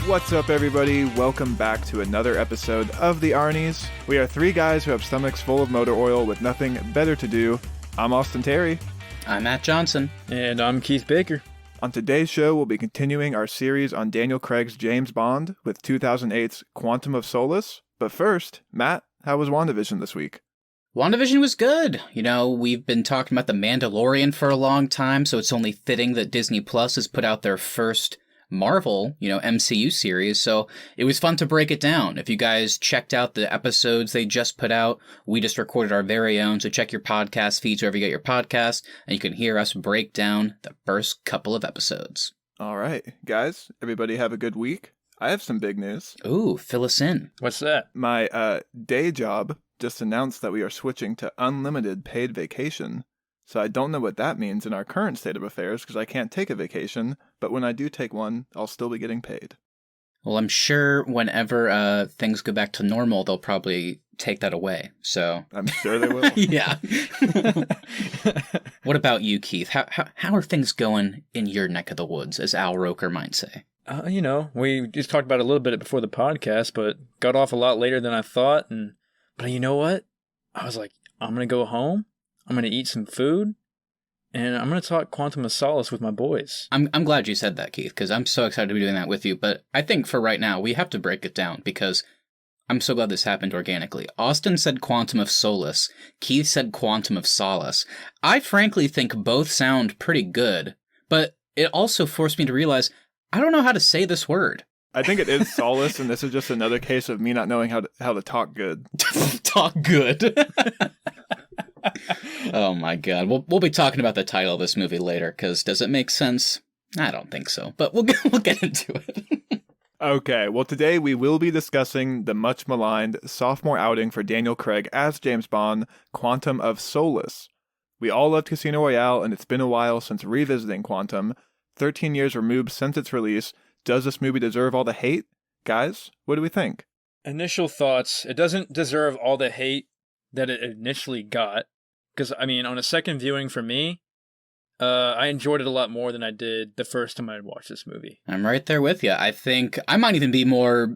What's up, everybody? Welcome back to another episode of the Arnies. We are three guys who have stomachs full of motor oil with nothing better to do. I'm Austin Terry. I'm Matt Johnson. And I'm Keith Baker. On today's show, we'll be continuing our series on Daniel Craig's James Bond with 2008's Quantum of Solace. But first, Matt, how was WandaVision this week? WandaVision was good. You know, we've been talking about The Mandalorian for a long time, so it's only fitting that Disney Plus has put out their first Marvel, MCU series, so it was fun to break it down. If you guys checked out the episodes they just put out, we just recorded our very own, so check your podcast feeds wherever you get your podcast, and you can hear us break down the first couple of episodes. All right, guys, everybody have a good week. I have some big news. Ooh, fill us in. What's that? My day job just announced that we are switching to unlimited paid vacation. So I don't know what that means in our current state of affairs because I can't take a vacation, but when I do take one, I'll still be getting paid. Well, I'm sure whenever things go back to normal, they'll probably take that away, so... I'm sure they will. Yeah. What about you, Keith? How are things going in your neck of the woods, as Al Roker might say? We just talked about it a little bit before the podcast, but got off a lot later than I thought, but you know what? I was like, I'm going to go home. I'm going to eat some food, and I'm going to talk Quantum of Solace with my boys. I'm glad you said that, Keith, because I'm so excited to be doing that with you. But I think for right now, we have to break it down, because I'm so glad this happened organically. Austin said Quantum of Solace. Keith said Quantum of Solace. I frankly think both sound pretty good, but it also forced me to realize I don't know how to say this word. I think it is solace, and this is just another case of me not knowing how to talk good. Talk good. Oh my god. We'll be talking about the title of this movie later, because does it make sense? I don't think so, but we'll get into it. Okay, well today we will be discussing the much maligned sophomore outing for Daniel Craig as James Bond, Quantum of Solace. We all loved Casino Royale, and it's been a while since revisiting Quantum. 13 years removed since its release. Does this movie deserve all the hate? Guys, what do we think? Initial thoughts, it doesn't deserve all the hate that it initially got. Because, on a second viewing for me, I enjoyed it a lot more than I did the first time I watched this movie. I'm right there with you. I think I might even be more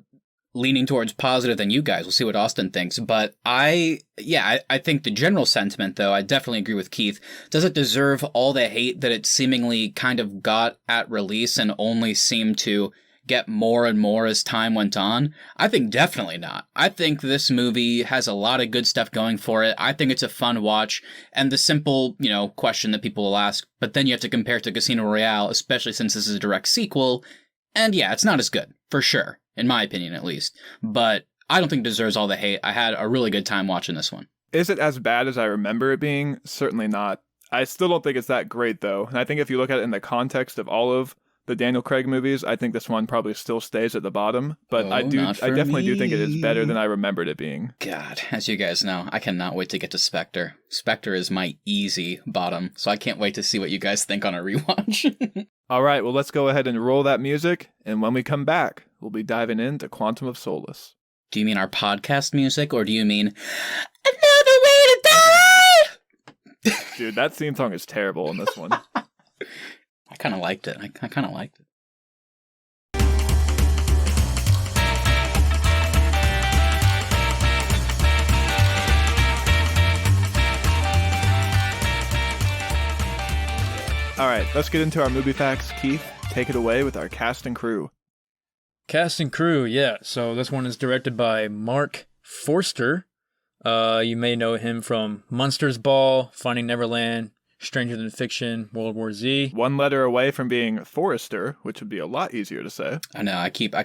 leaning towards positive than you guys. We'll see what Austin thinks. But I think the general sentiment, though, I definitely agree with Keith. Does it deserve all the hate that it seemingly kind of got at release and only seemed to get more and more as time went on? I think definitely not. I think this movie has a lot of good stuff going for it. I think it's a fun watch, and the simple, question that people will ask, but then you have to compare it to Casino Royale, especially since this is a direct sequel, and yeah, it's not as good, for sure, in my opinion at least, but I don't think it deserves all the hate. I had a really good time watching this one. Is it as bad as I remember it being? Certainly not. I still don't think it's that great, though, and I think if you look at it in the context of all of the Daniel Craig movies, I think this one probably still stays at the bottom, but I definitely do think it is better than I remembered it being. God, as you guys know, I cannot wait to get to Spectre. Spectre is my easy bottom, so I can't wait to see what you guys think on a rewatch. All right, well, let's go ahead and roll that music, and when we come back, we'll be diving into Quantum of Solace. Do you mean our podcast music, or do you mean Another Way to Die? Dude, that theme song is terrible in this one. I kind of liked it. I kind of liked it. All right, let's get into our movie facts. Keith, take it away with our cast and crew. Cast and crew, yeah. So this one is directed by Mark Forster. You may know him from Monsters Ball, Finding Neverland, Stranger Than Fiction, World War Z. One letter away from being Forrester, which would be a lot easier to say. I know, I keep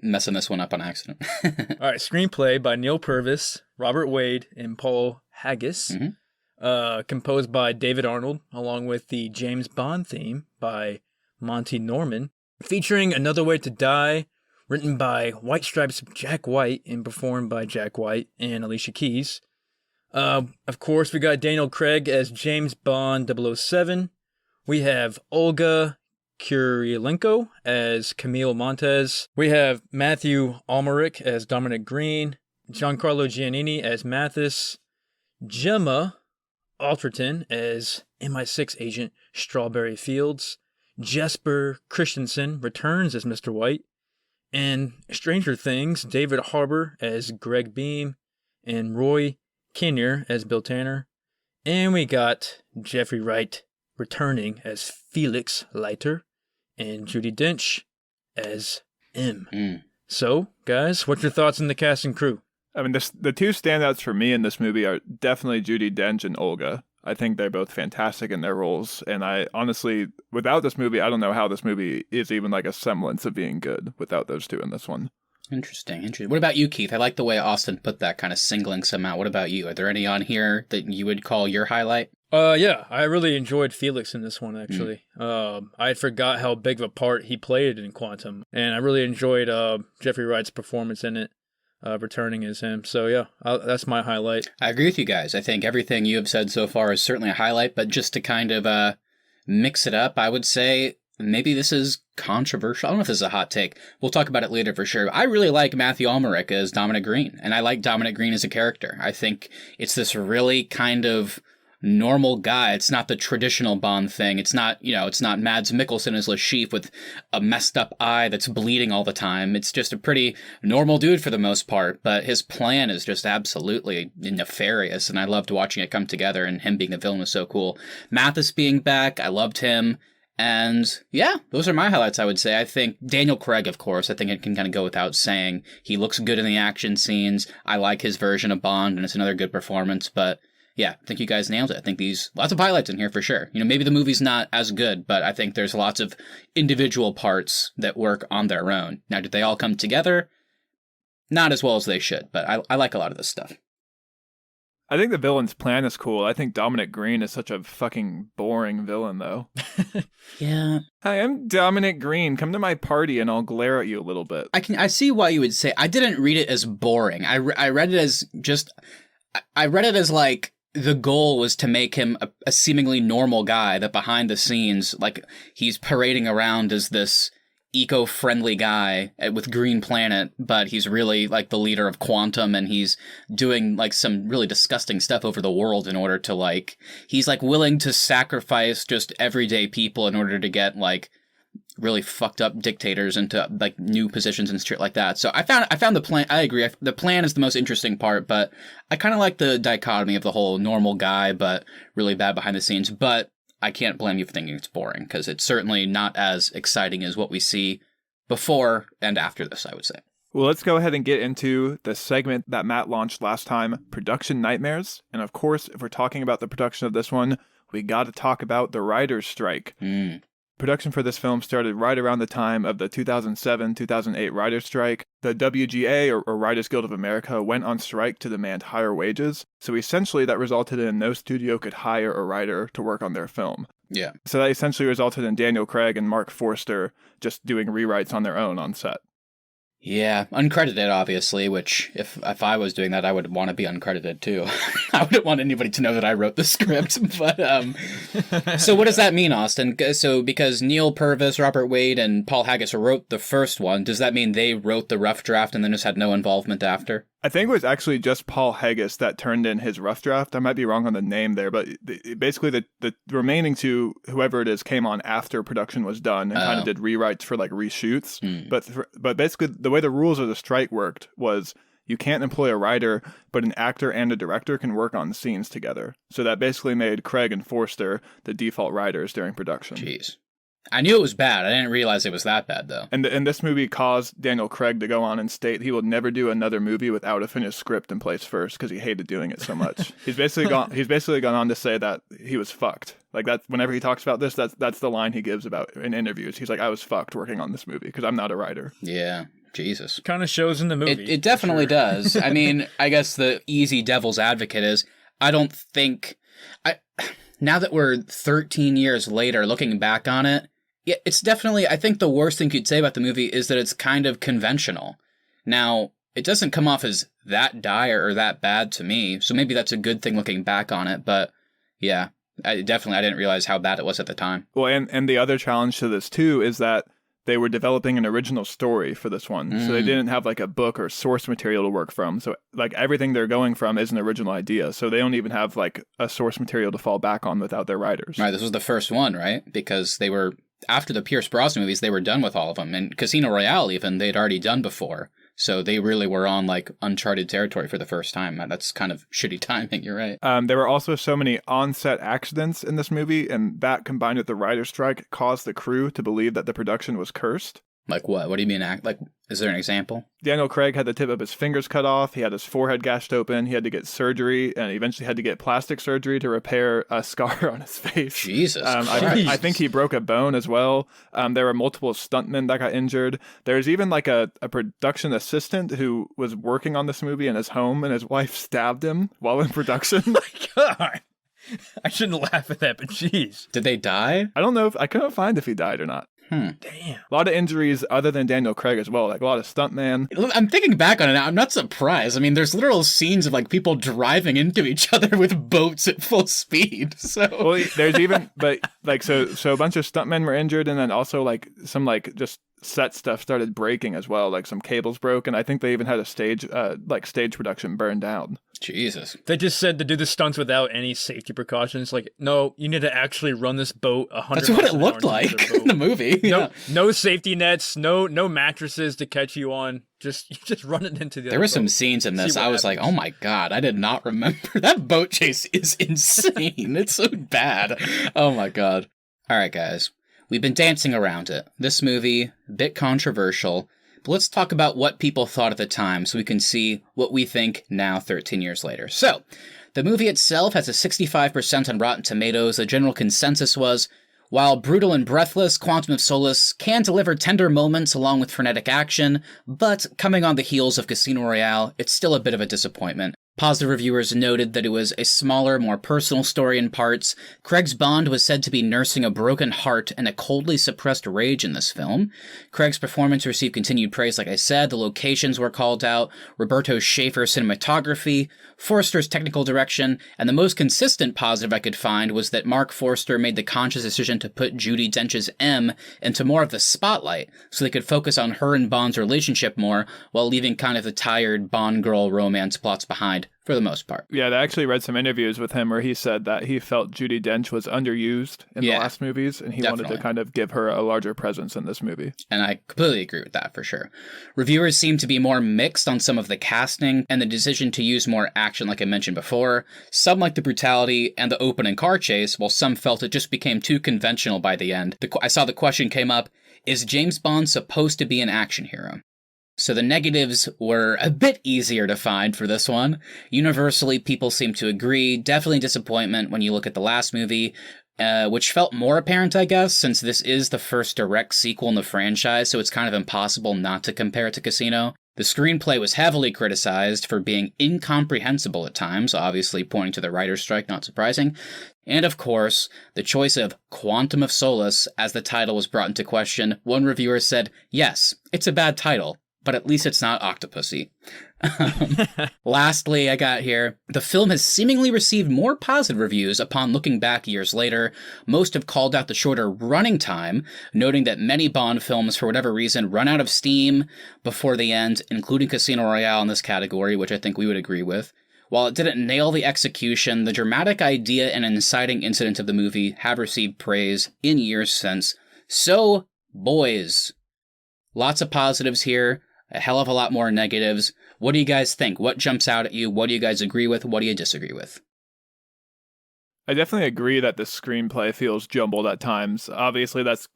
messing this one up on accident. All right, screenplay by Neil Purvis, Robert Wade, and Paul Haggis. Mm-hmm. Composed by David Arnold, along with the James Bond theme by Monty Norman. Featuring Another Way to Die, written by White Stripes Jack White and performed by Jack White and Alicia Keys. Of course, we got Daniel Craig as James Bond 007. We have Olga Kurylenko as Camille Montez. We have Matthew Almeric as Dominic Greene. Giancarlo Giannini as Mathis. Gemma Alterton as MI6 agent Strawberry Fields. Jesper Christensen returns as Mr. White. And Stranger Things, David Harbour as Greg Beam and Roy Kinnear as Bill Tanner. And we got Jeffrey Wright returning as Felix Leiter and Judi Dench as M. So, guys, what's your thoughts on the cast and crew? I mean, the two standouts for me in this movie are definitely Judi Dench and Olga. I think they're both fantastic in their roles. And I honestly, without this movie, I don't know how this movie is even like a semblance of being good without those two in this one. Interesting. What about you, Keith? I like the way Austin put that, kind of singling some out. What about you? Are there any on here that you would call your highlight? Yeah, I really enjoyed Felix in this one, actually. I forgot how big of a part he played in Quantum, and I really enjoyed Jeffrey Wright's performance in it, returning as him. So yeah, that's my highlight. I agree with you guys. I think everything you have said so far is certainly a highlight, but just to kind of mix it up, I would say maybe this is controversial. I don't know if this is a hot take. We'll talk about it later for sure. I really like Matthew Almeric as Dominic Greene, and I like Dominic Greene as a character. I think it's this really kind of normal guy. It's not the traditional Bond thing. It's not, it's not Mads Mikkelsen as Le Chiffre with a messed up eye that's bleeding all the time. It's just a pretty normal dude for the most part, but his plan is just absolutely nefarious, and I loved watching it come together, and him being the villain was so cool. Mathis being back, I loved him. And yeah, those are my highlights, I would say. I think Daniel Craig, of course, I think it can kind of go without saying. He looks good in the action scenes. I like his version of Bond, and it's another good performance. But yeah, I think you guys nailed it. I think lots of highlights in here for sure. Maybe the movie's not as good, but I think there's lots of individual parts that work on their own. Now, did they all come together? Not as well as they should, but I like a lot of this stuff. I think the villain's plan is cool. I think Dominic Greene is such a fucking boring villain, though. Yeah. Hi, I'm Dominic Greene. Come to my party and I'll glare at you a little bit. I see why you would say. I didn't read it as boring. I read it as like the goal was to make him a seemingly normal guy that behind the scenes, like, he's parading around as this eco-friendly guy with Green Planet, but he's really like the leader of Quantum, and he's doing like some really disgusting stuff over the world in order to he's like willing to sacrifice just everyday people in order to get like really fucked up dictators into like new positions and shit like that. So I found the plan. I agree. The plan is the most interesting part, but I kind of like the dichotomy of the whole normal guy, but really bad behind the scenes. But I can't blame you for thinking it's boring, because it's certainly not as exciting as what we see before and after this, I would say. Well, let's go ahead and get into the segment that Matt launched last time, Production Nightmares. And of course, if we're talking about the production of this one, we got to talk about the writer's strike. Production for this film started right around the time of the 2007-2008 writer's strike. The WGA, or Writers Guild of America, went on strike to demand higher wages. So essentially that resulted in no studio could hire a writer to work on their film. Yeah. So that essentially resulted in Daniel Craig and Mark Forster just doing rewrites on their own on set. Yeah, uncredited, obviously, which if I was doing that, I would want to be uncredited, too. I wouldn't want anybody to know that I wrote the script, but, so what does that mean, Austin? So because Neil Purvis, Robert Wade, and Paul Haggis wrote the first one, does that mean they wrote the rough draft and then just had no involvement after? I think it was actually just Paul Haggis that turned in his rough draft. I might be wrong on the name there, but basically the remaining two, whoever it is, came on after production was done and kind of did rewrites for like reshoots. But basically the way the rules of the strike worked was you can't employ a writer, but an actor and a director can work on scenes together. So that basically made Craig and Forster the default writers during production. Jeez. I knew it was bad. I didn't realize it was that bad, though. And this movie caused Daniel Craig to go on and state he will never do another movie without a finished script in place first, because he hated doing it so much. He's basically gone on to say that he was fucked. Like, that whenever he talks about this, that's the line he gives about in interviews. He's like, I was fucked working on this movie because I'm not a writer. Yeah. Jesus. Kind of shows in the movie. It definitely does. I mean, I guess the easy devil's advocate is, I don't think... now that we're 13 years later, looking back on it, yeah, it's definitely, I think the worst thing you'd say about the movie is that it's kind of conventional. Now, it doesn't come off as that dire or that bad to me, so maybe that's a good thing looking back on it, but yeah, I didn't realize how bad it was at the time. Well, and the other challenge to this, too, is that they were developing an original story for this one, so they didn't have like a book or source material to work from, so like everything they're going from is an original idea, so they don't even have like a source material to fall back on without their writers. Right, this was the first one, right? Because they were after the Pierce Brosnan movies, they were done with all of them. And Casino Royale, even, they'd already done before. So they really were on, like, uncharted territory for the first time. That's kind of shitty timing, you're right. There were also so many on-set accidents in this movie, and that, combined with the writer's strike, caused the crew to believe that the production was cursed. Like what? What do you mean? Like, is there an example? Daniel Craig had the tip of his fingers cut off. He had his forehead gashed open. He had to get surgery, and eventually had to get plastic surgery to repair a scar on his face. Jesus. I think he broke a bone as well. There were multiple stuntmen that got injured. There's even like a production assistant who was working on this movie in his home, and his wife stabbed him while in production. My God. I shouldn't laugh at that, but jeez. Did they die? I don't know I couldn't find if he died or not. Damn. A lot of injuries other than Daniel Craig as well, like a lot of stuntman. I'm thinking back on it now. I'm not surprised. I mean, there's literal scenes of like people driving into each other with boats at full speed. So well, there's even so a bunch of stuntmen were injured, and then also like some like just set stuff started breaking as well, like some cables broke, and I think they even had a stage production burned down. Jesus. They just said to do the stunts without any safety precautions. Like, no, you need to actually run this boat 100 That's what it looked like in the movie. No safety nets, no mattresses to catch you on. Just run it into the There were some scenes in this I was like, oh my God, I did not remember. That boat chase is insane. It's so bad. Oh my God. All right, guys. We've been dancing around it. This movie, a bit controversial, but let's talk about what people thought at the time so we can see what we think now 13 years later. So, the movie itself has a 65% on Rotten Tomatoes. The general consensus was, while brutal and breathless, Quantum of Solace can deliver tender moments along with frenetic action, but coming on the heels of Casino Royale, it's still a bit of a disappointment. Positive reviewers noted that it was a smaller, more personal story in parts. Craig's Bond was said to be nursing a broken heart and a coldly suppressed rage in this film. Craig's performance received continued praise, like I said. The locations were called out. Roberto Schaefer's cinematography, Forster's technical direction, and the most consistent positive I could find was that Mark Forster made the conscious decision to put Judi Dench's M into more of the spotlight so they could focus on her and Bond's relationship more while leaving kind of the tired Bond-girl romance plots behind. For the most part. Yeah, I actually read some interviews with him where he said that he felt Judi Dench was underused in the last movies, and he wanted to kind of give her a larger presence in this movie. And I completely agree with that, for sure. Reviewers seem to be more mixed on some of the casting and the decision to use more action, like I mentioned before. Some liked the brutality and the opening car chase, while some felt it just became too conventional by the end. I saw the question came up, is James Bond supposed to be an action hero? So the negatives were a bit easier to find for this one. Universally, people seem to agree. Definitely disappointment when you look at the last movie, which felt more apparent, I guess, since this is the first direct sequel in the franchise, so it's kind of impossible not to compare it to Casino. The screenplay was heavily criticized for being incomprehensible at times, obviously pointing to the writer's strike, not surprising. And of course, the choice of Quantum of Solace as the title was brought into question. One reviewer said, yes, it's a bad title, but at least it's not Octopussy. Lastly, I got here, the film has seemingly received more positive reviews upon looking back years later. Most have called out the shorter running time, noting that many Bond films, for whatever reason, run out of steam before the end, including Casino Royale in this category, which I think we would agree with. While it didn't nail the execution, the dramatic idea and inciting incident of the movie have received praise in years since. So, boys, lots of positives here. A hell of a lot more negatives. What do you guys think? What jumps out at you? What do you guys agree with? What do you disagree with? I definitely agree that the screenplay feels jumbled at times. Obviously, that's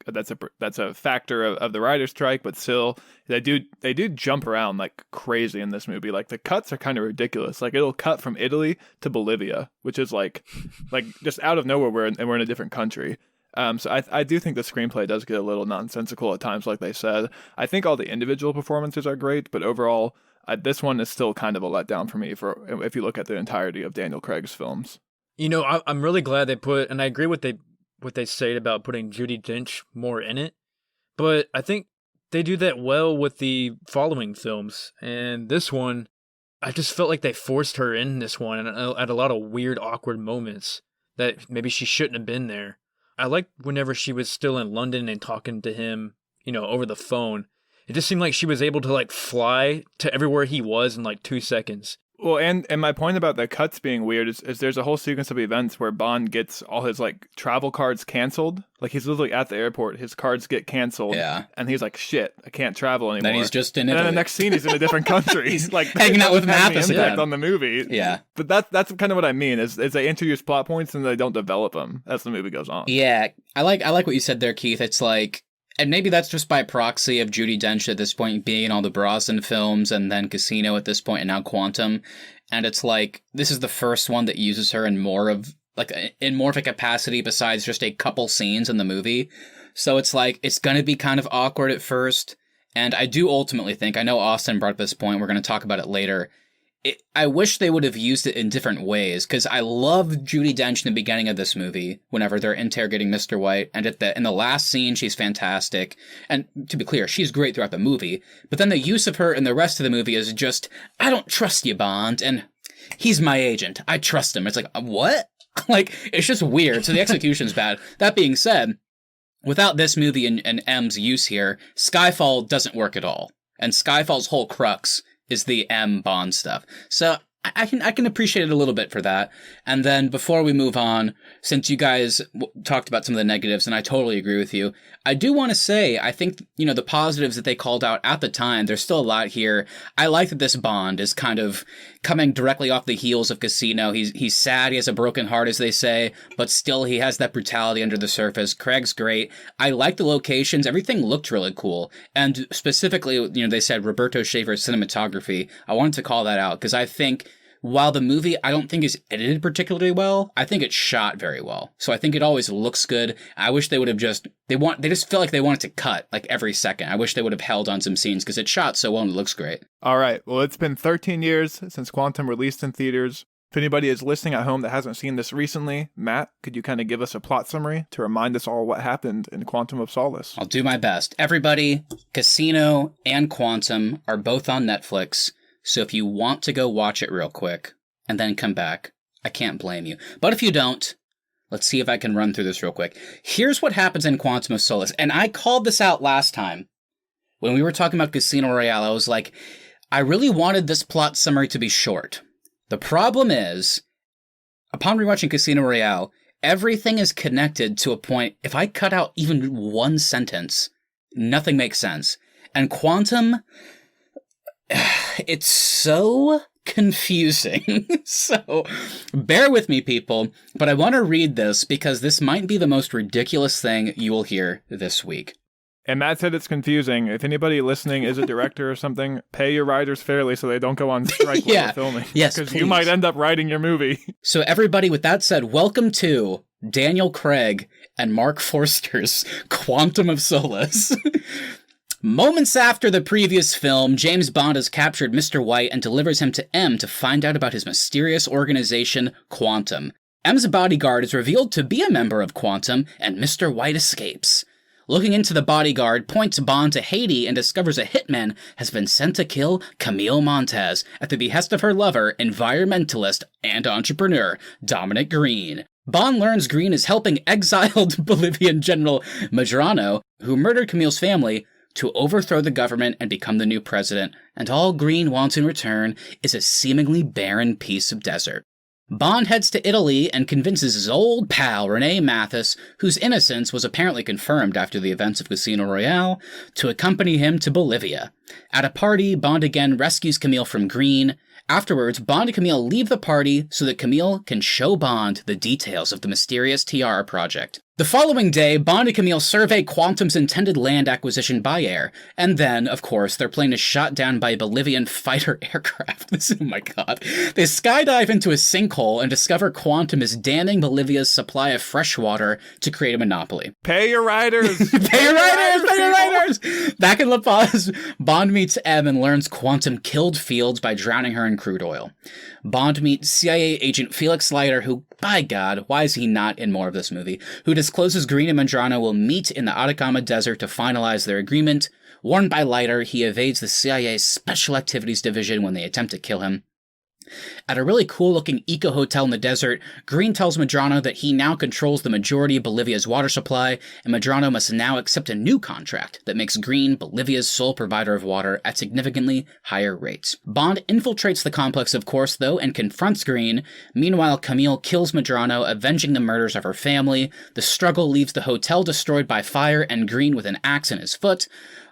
a factor of the writer's strike, but still, they do jump around like crazy in this movie. Like the cuts are kind of ridiculous. Like it'll cut from Italy to Bolivia, which is like just out of nowhere. We're in a different country. So I do think the screenplay does get a little nonsensical at times, like they said. I think all the individual performances are great, but overall, this one is still kind of a letdown for me if you look at the entirety of Daniel Craig's films. You know, I'm really glad they put, and I agree with what they say about putting Judi Dench more in it, but I think they do that well with the following films, and this one, I just felt like they forced her in this one at a lot of weird, awkward moments that maybe she shouldn't have been there. I liked whenever she was still in London and talking to him, over the phone. It just seemed like she was able to fly to everywhere he was in 2 seconds. Well, and my point about the cuts being weird is there's a whole sequence of events where Bond gets all his like travel cards canceled. Like he's literally at the airport, his cards get canceled, and he's like, "Shit, I can't travel anymore." Then he's just in Italy. And then the next scene, he's in a different country. He's like hanging out with Mathis impact on the movie. Yeah, but that's kind of what I mean is they introduce plot points and they don't develop them as the movie goes on. Yeah, I like what you said there, Keith. It's like. And maybe that's just by proxy of Judi Dench at this point being in all the Brosnan films and then Casino at this point and now Quantum. And it's like, this is the first one that uses her in more of a capacity besides just a couple scenes in the movie. So it's like, it's going to be kind of awkward at first. And I do ultimately think, I know Austin brought up this point, we're going to talk about it later. I wish they would have used it in different ways, because I love Judi Dench in the beginning of this movie, whenever they're interrogating Mr. White, and in the last scene, she's fantastic. And to be clear, she's great throughout the movie, but then the use of her in the rest of the movie is just, I don't trust you, Bond, and he's my agent. I trust him. It's like, what? Like, it's just weird, so the execution's bad. That being said, without this movie and M's use here, Skyfall doesn't work at all. And Skyfall's whole crux is the M Bond stuff. So I can appreciate it a little bit for that. And then before we move on, since you guys talked about some of the negatives, and I totally agree with you, I do want to say, I think, the positives that they called out at the time, there's still a lot here. I like that this Bond is kind of coming directly off the heels of Casino. He's sad, he has a broken heart, as they say, but still he has that brutality under the surface. Craig's great. I like the locations. Everything looked really cool. And specifically, they said Roberto Schaefer's cinematography. I wanted to call that out because I think while the movie I don't think is edited particularly well, I think it's shot very well. So I think it always looks good. I wish they would have they just feel like they wanted to cut like every second. I wish they would have held on some scenes because it's shot so well and it looks great. All right. Well, it's been 13 years since Quantum released in theaters. If anybody is listening at home that hasn't seen this recently, Matt, could you kind of give us a plot summary to remind us all what happened in Quantum of Solace? I'll do my best. Everybody, Casino and Quantum are both on Netflix. So if you want to go watch it real quick and then come back, I can't blame you. But if you don't, let's see if I can run through this real quick. Here's what happens in Quantum of Solace. And I called this out last time. When we were talking about Casino Royale, I was like, I really wanted this plot summary to be short. The problem is, upon rewatching Casino Royale, everything is connected to a point. If I cut out even one sentence, nothing makes sense. And Quantum, it's so confusing. So bear with me, people, but I want to read this because this might be the most ridiculous thing you will hear this week. And Matt said it's confusing. If anybody listening is a director or something, pay your writers fairly so they don't go on strike while they're filming. Yes, because you might end up writing your movie. So everybody, with that said, welcome to Daniel Craig and Mark Forster's Quantum of Solace. Moments after the previous film, James Bond has captured Mr. White and delivers him to M to find out about his mysterious organization, Quantum. M's bodyguard is revealed to be a member of Quantum, and Mr. White escapes. Looking into the bodyguard points Bond to Haiti and discovers a hitman has been sent to kill Camille Montez at the behest of her lover, environmentalist and entrepreneur, Dominic Greene. Bond learns Greene is helping exiled Bolivian General Medrano, who murdered Camille's family, to overthrow the government and become the new president, and all Greene wants in return is a seemingly barren piece of desert. Bond heads to Italy and convinces his old pal Rene Mathis, whose innocence was apparently confirmed after the events of Casino Royale, to accompany him to Bolivia. At a party, Bond again rescues Camille from Greene. Afterwards, Bond and Camille leave the party so that Camille can show Bond the details of the mysterious Tiara project. The following day, Bond and Camille survey Quantum's intended land acquisition by air, and then, of course, their plane is shot down by a Bolivian fighter aircraft. Oh my god. They skydive into a sinkhole and discover Quantum is damming Bolivia's supply of fresh water to create a monopoly. Pay your writers! Pay your writers! Pay your writers! Back in La Paz, Bond meets M and learns Quantum killed Fields by drowning her in crude oil. Bond meets CIA agent Felix Leiter, who, by God, why is he not in more of this movie, who discloses Greene and Medrano will meet in the Atacama Desert to finalize their agreement. Warned by Leiter, he evades the CIA's Special Activities Division when they attempt to kill him. At a really cool-looking eco-hotel in the desert, Greene tells Medrano that he now controls the majority of Bolivia's water supply, and Medrano must now accept a new contract that makes Greene Bolivia's sole provider of water at significantly higher rates. Bond infiltrates the complex, of course, though, and confronts Greene. Meanwhile, Camille kills Medrano, avenging the murders of her family. The struggle leaves the hotel destroyed by fire and Greene with an axe in his foot.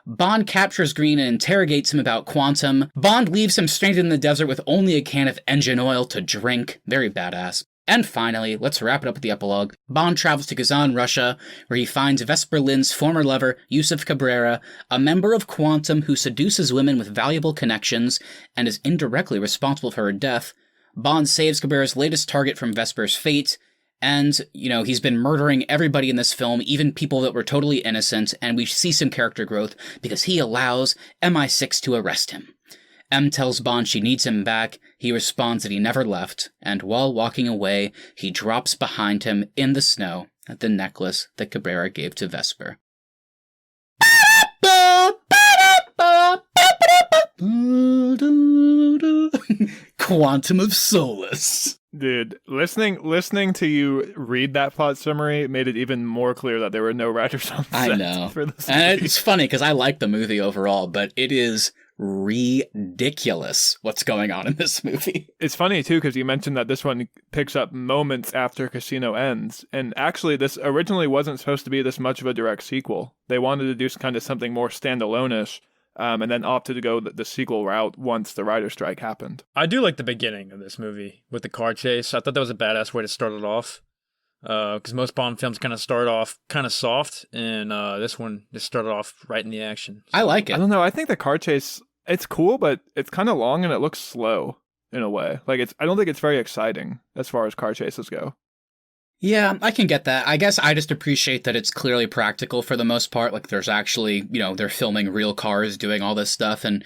Bond captures Greene and interrogates him about Quantum. Bond leaves him stranded in the desert with only a can of engine oil to drink. Very badass. And finally, let's wrap it up with the epilogue. Bond travels to Kazan, Russia, where he finds Vesper Lynd's former lover, Yusuf Cabrera, a member of Quantum who seduces women with valuable connections and is indirectly responsible for her death. Bond saves Cabrera's latest target from Vesper's fate. And, he's been murdering everybody in this film, even people that were totally innocent, and we see some character growth because he allows MI6 to arrest him. M tells Bond she needs him back. He responds that he never left, and while walking away, he drops behind him in the snow the necklace that Cabrera gave to Vesper. Quantum of Solace. Dude, listening to you read that plot summary made it even more clear that there were no writers on set. I know. For this and movie. It's funny because I like the movie overall, but it is ridiculous what's going on in this movie. It's funny, too, because you mentioned that this one picks up moments after Casino ends. And actually, this originally wasn't supposed to be this much of a direct sequel. They wanted to do kind of something more standalone-ish. And then opted to go the sequel route once the writer's strike happened. I do like the beginning of this movie with the car chase. I thought that was a badass way to start it off. Because most Bond films kind of start off kind of soft, and this one just started off right in the action. So. I like it. I don't know. I think the car chase, it's cool, but it's kind of long and it looks slow in a way. Like I don't think it's very exciting as far as car chases go. Yeah, I can get that. I guess I just appreciate that it's clearly practical for the most part. Like, there's actually, they're filming real cars doing all this stuff. And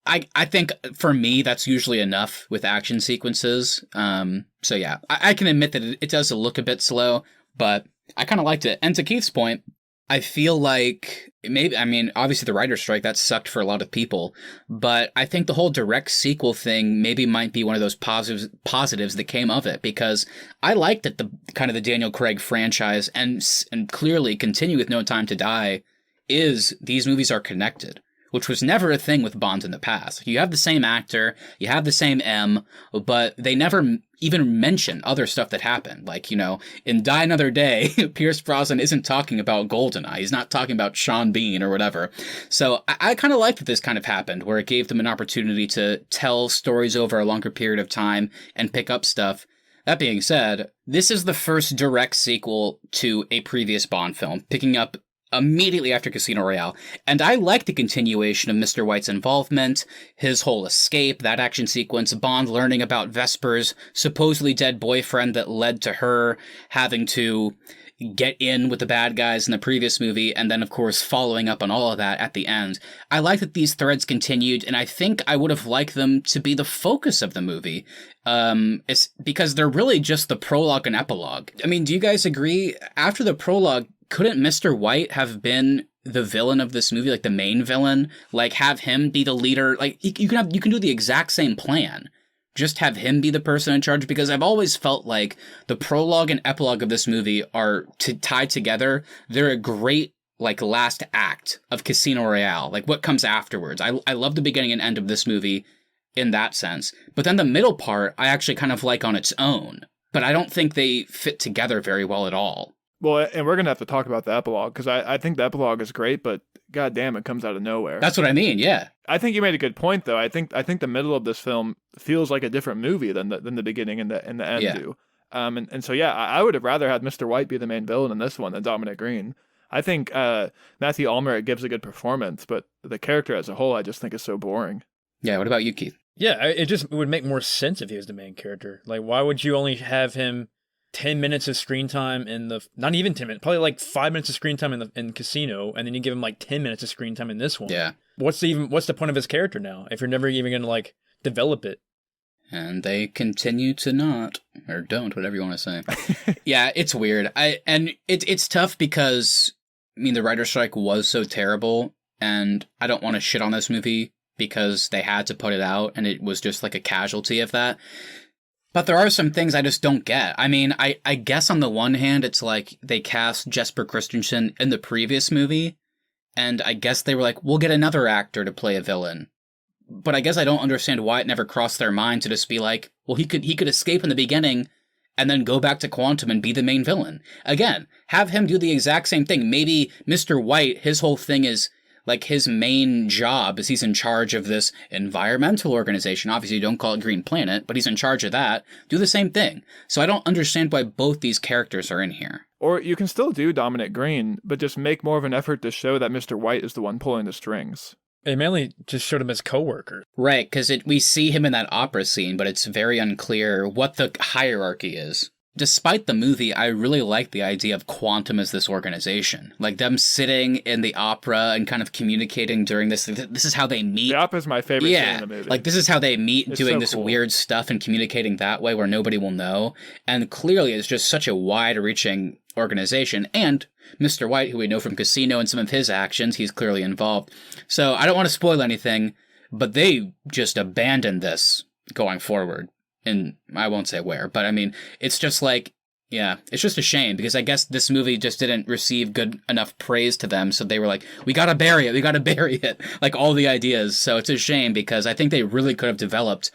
I think for me, that's usually enough with action sequences. So yeah, I can admit that it does look a bit slow, but I kind of liked it. And to Keith's point, I feel like obviously the writer's strike, that sucked for a lot of people, but I think the whole direct sequel thing maybe might be one of those positives that came of it, because I liked that the kind of the Daniel Craig franchise and clearly continue with No Time to Die is these movies are connected, which was never a thing with Bond in the past. You have the same actor, you have the same M, but they never even mention other stuff that happened. Like, in Die Another Day, Pierce Brosnan isn't talking about GoldenEye. He's not talking about Sean Bean or whatever. So I kind of like that this kind of happened, where it gave them an opportunity to tell stories over a longer period of time and pick up stuff. That being said, this is the first direct sequel to a previous Bond film, picking up immediately after Casino Royale, and I like the continuation of Mr. White's involvement, his whole escape, that action sequence, Bond learning about Vesper's supposedly dead boyfriend that led to her having to get in with the bad guys in the previous movie, and then, of course, following up on all of that at the end. I like that these threads continued, and I think I would have liked them to be the focus of the movie. It's because they're really just the prologue and epilogue. I mean, do you guys agree? After the prologue, couldn't Mr. White have been the villain of this movie, like the main villain? Like, have him be the leader? Like, you can do the exact same plan. Just have him be the person in charge, because I've always felt like the prologue and epilogue of this movie are tied together. They're a great, last act of Casino Royale, like what comes afterwards. I love the beginning and end of this movie in that sense. But then the middle part, I actually kind of like on its own. But I don't think they fit together very well at all. Well, and we're going to have to talk about the epilogue, because I think the epilogue is great, but god damn, it comes out of nowhere. That's what I mean, yeah. I think you made a good point, though. I think the middle of this film feels like a different movie than the beginning and the end do. And so, yeah, I would have rather had Mr. White be the main villain in this one than Dominic Greene. I think Matthew Allmerich gives a good performance, but the character as a whole I just think is so boring. Yeah, what about you, Keith? Yeah, it would make more sense if he was the main character. Like, why would you only have him 10 minutes of screen time not even 10 minutes, probably 5 minutes of screen time in Casino, and then you give him 10 minutes of screen time in this one? Yeah. What's the point of his character now if you're never even going to develop it? And they continue to not, or don't, whatever you want to say. Yeah, it's weird. It's tough because, the writer's strike was so terrible, and I don't want to shit on this movie because they had to put it out and it was just like a casualty of that. But there are some things I just don't get. I mean, I guess on the one hand, it's like they cast Jesper Christensen in the previous movie, and I guess they were like, we'll get another actor to play a villain. But I guess I don't understand why it never crossed their mind to just be like, well, he could escape in the beginning and then go back to Quantum and be the main villain. Again, have him do the exact same thing. Maybe Mr. White, his whole thing is, like, his main job is he's in charge of this environmental organization. Obviously, you don't call it Green Planet, but he's in charge of that. Do the same thing. So I don't understand why both these characters are in here. Or you can still do Dominic Greene, but just make more of an effort to show that Mr. White is the one pulling the strings. They mainly just showed him as co-worker. Right, because we see him in that opera scene, but it's very unclear what the hierarchy is. Despite the movie, I really like the idea of Quantum as this organization. Like, them sitting in the opera and kind of communicating during this. This is how they meet. The opera's my favorite scene in the movie. Like, this is how they meet, It's doing so this cool. weird stuff and communicating that way where nobody will know. And clearly, it's just such a wide-reaching organization. And Mr. White, who we know from Casino and some of his actions, he's clearly involved. So I don't want to spoil anything, but they just abandoned this going forward. And I won't say where, but I mean, it's just like, yeah, it's just a shame because I guess this movie just didn't receive good enough praise to them. So they were like, we got to bury it, like all the ideas. So it's a shame because I think they really could have developed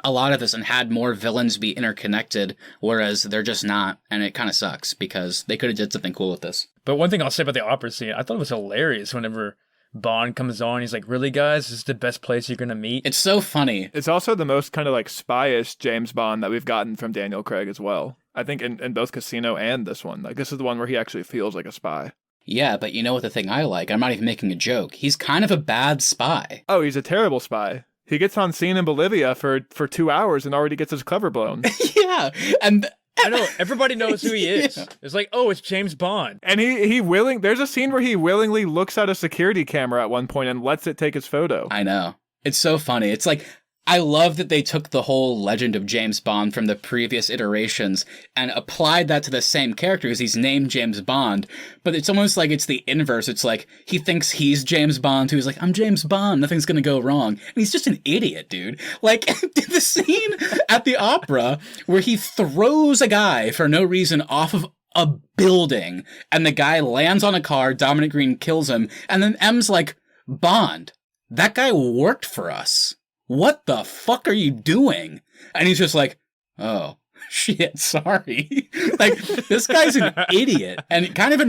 a lot of this and had more villains be interconnected, whereas they're just not. And it kind of sucks because they could have did something cool with this. But one thing I'll say about the opera scene, I thought it was hilarious whenever Bond comes on. He's like, really, guys? This is the best place you're going to meet? It's so funny. It's also the most kind of like spy-ish James Bond that we've gotten from Daniel Craig as well. I think in both Casino and this one. Like, this is the one where he actually feels like a spy. Yeah, but you know what the thing I like? I'm not even making a joke. He's kind of a bad spy. Oh, he's a terrible spy. He gets on scene in Bolivia for 2 hours and already gets his cover blown. Yeah, and I know, everybody knows who he is. Yeah. It's like, oh, it's James Bond. And there's a scene where he willingly looks at a security camera at one point and lets it take his photo. I know. It's so funny. It's like, I love that they took the whole legend of James Bond from the previous iterations and applied that to the same character because he's named James Bond. But it's almost like it's the inverse. It's like he thinks he's James Bond, who's like, I'm James Bond, nothing's gonna go wrong. And he's just an idiot, dude. Like, the scene at the opera where he throws a guy for no reason off of a building and the guy lands on a car, Dominic Greene kills him, and then M's like, Bond, that guy worked for us. What the fuck are you doing? And he's just like, oh, shit, sorry. Like, this guy's an idiot. And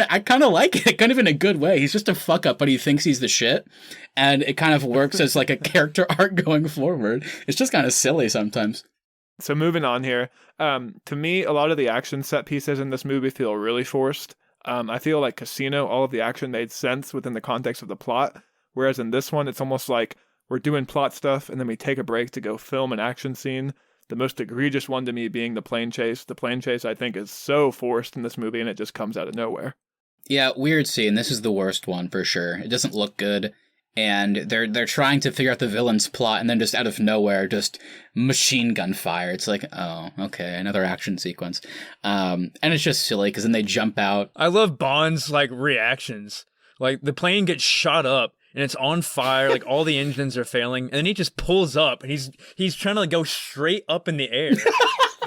I kind of like it, kind of in a good way. He's just a fuck up, but he thinks he's the shit. And it kind of works as like a character arc going forward. It's just kind of silly sometimes. So moving on here, to me, a lot of the action set pieces in this movie feel really forced. I feel like Casino, all of the action made sense within the context of the plot. Whereas in this one, it's almost like we're doing plot stuff, and then we take a break to go film an action scene. The most egregious one to me being the plane chase. The plane chase, I think, is so forced in this movie, and it just comes out of nowhere. Yeah, weird scene. This is the worst one for sure. It doesn't look good, and they're trying to figure out the villain's plot, and then just out of nowhere, just machine gun fire. It's like, oh, okay, another action sequence. And it's just silly, because then they jump out. I love Bond's, like, reactions. Like, the plane gets shot up, and it's on fire, like all the engines are failing, and then he just pulls up, and he's trying to like, go straight up in the air.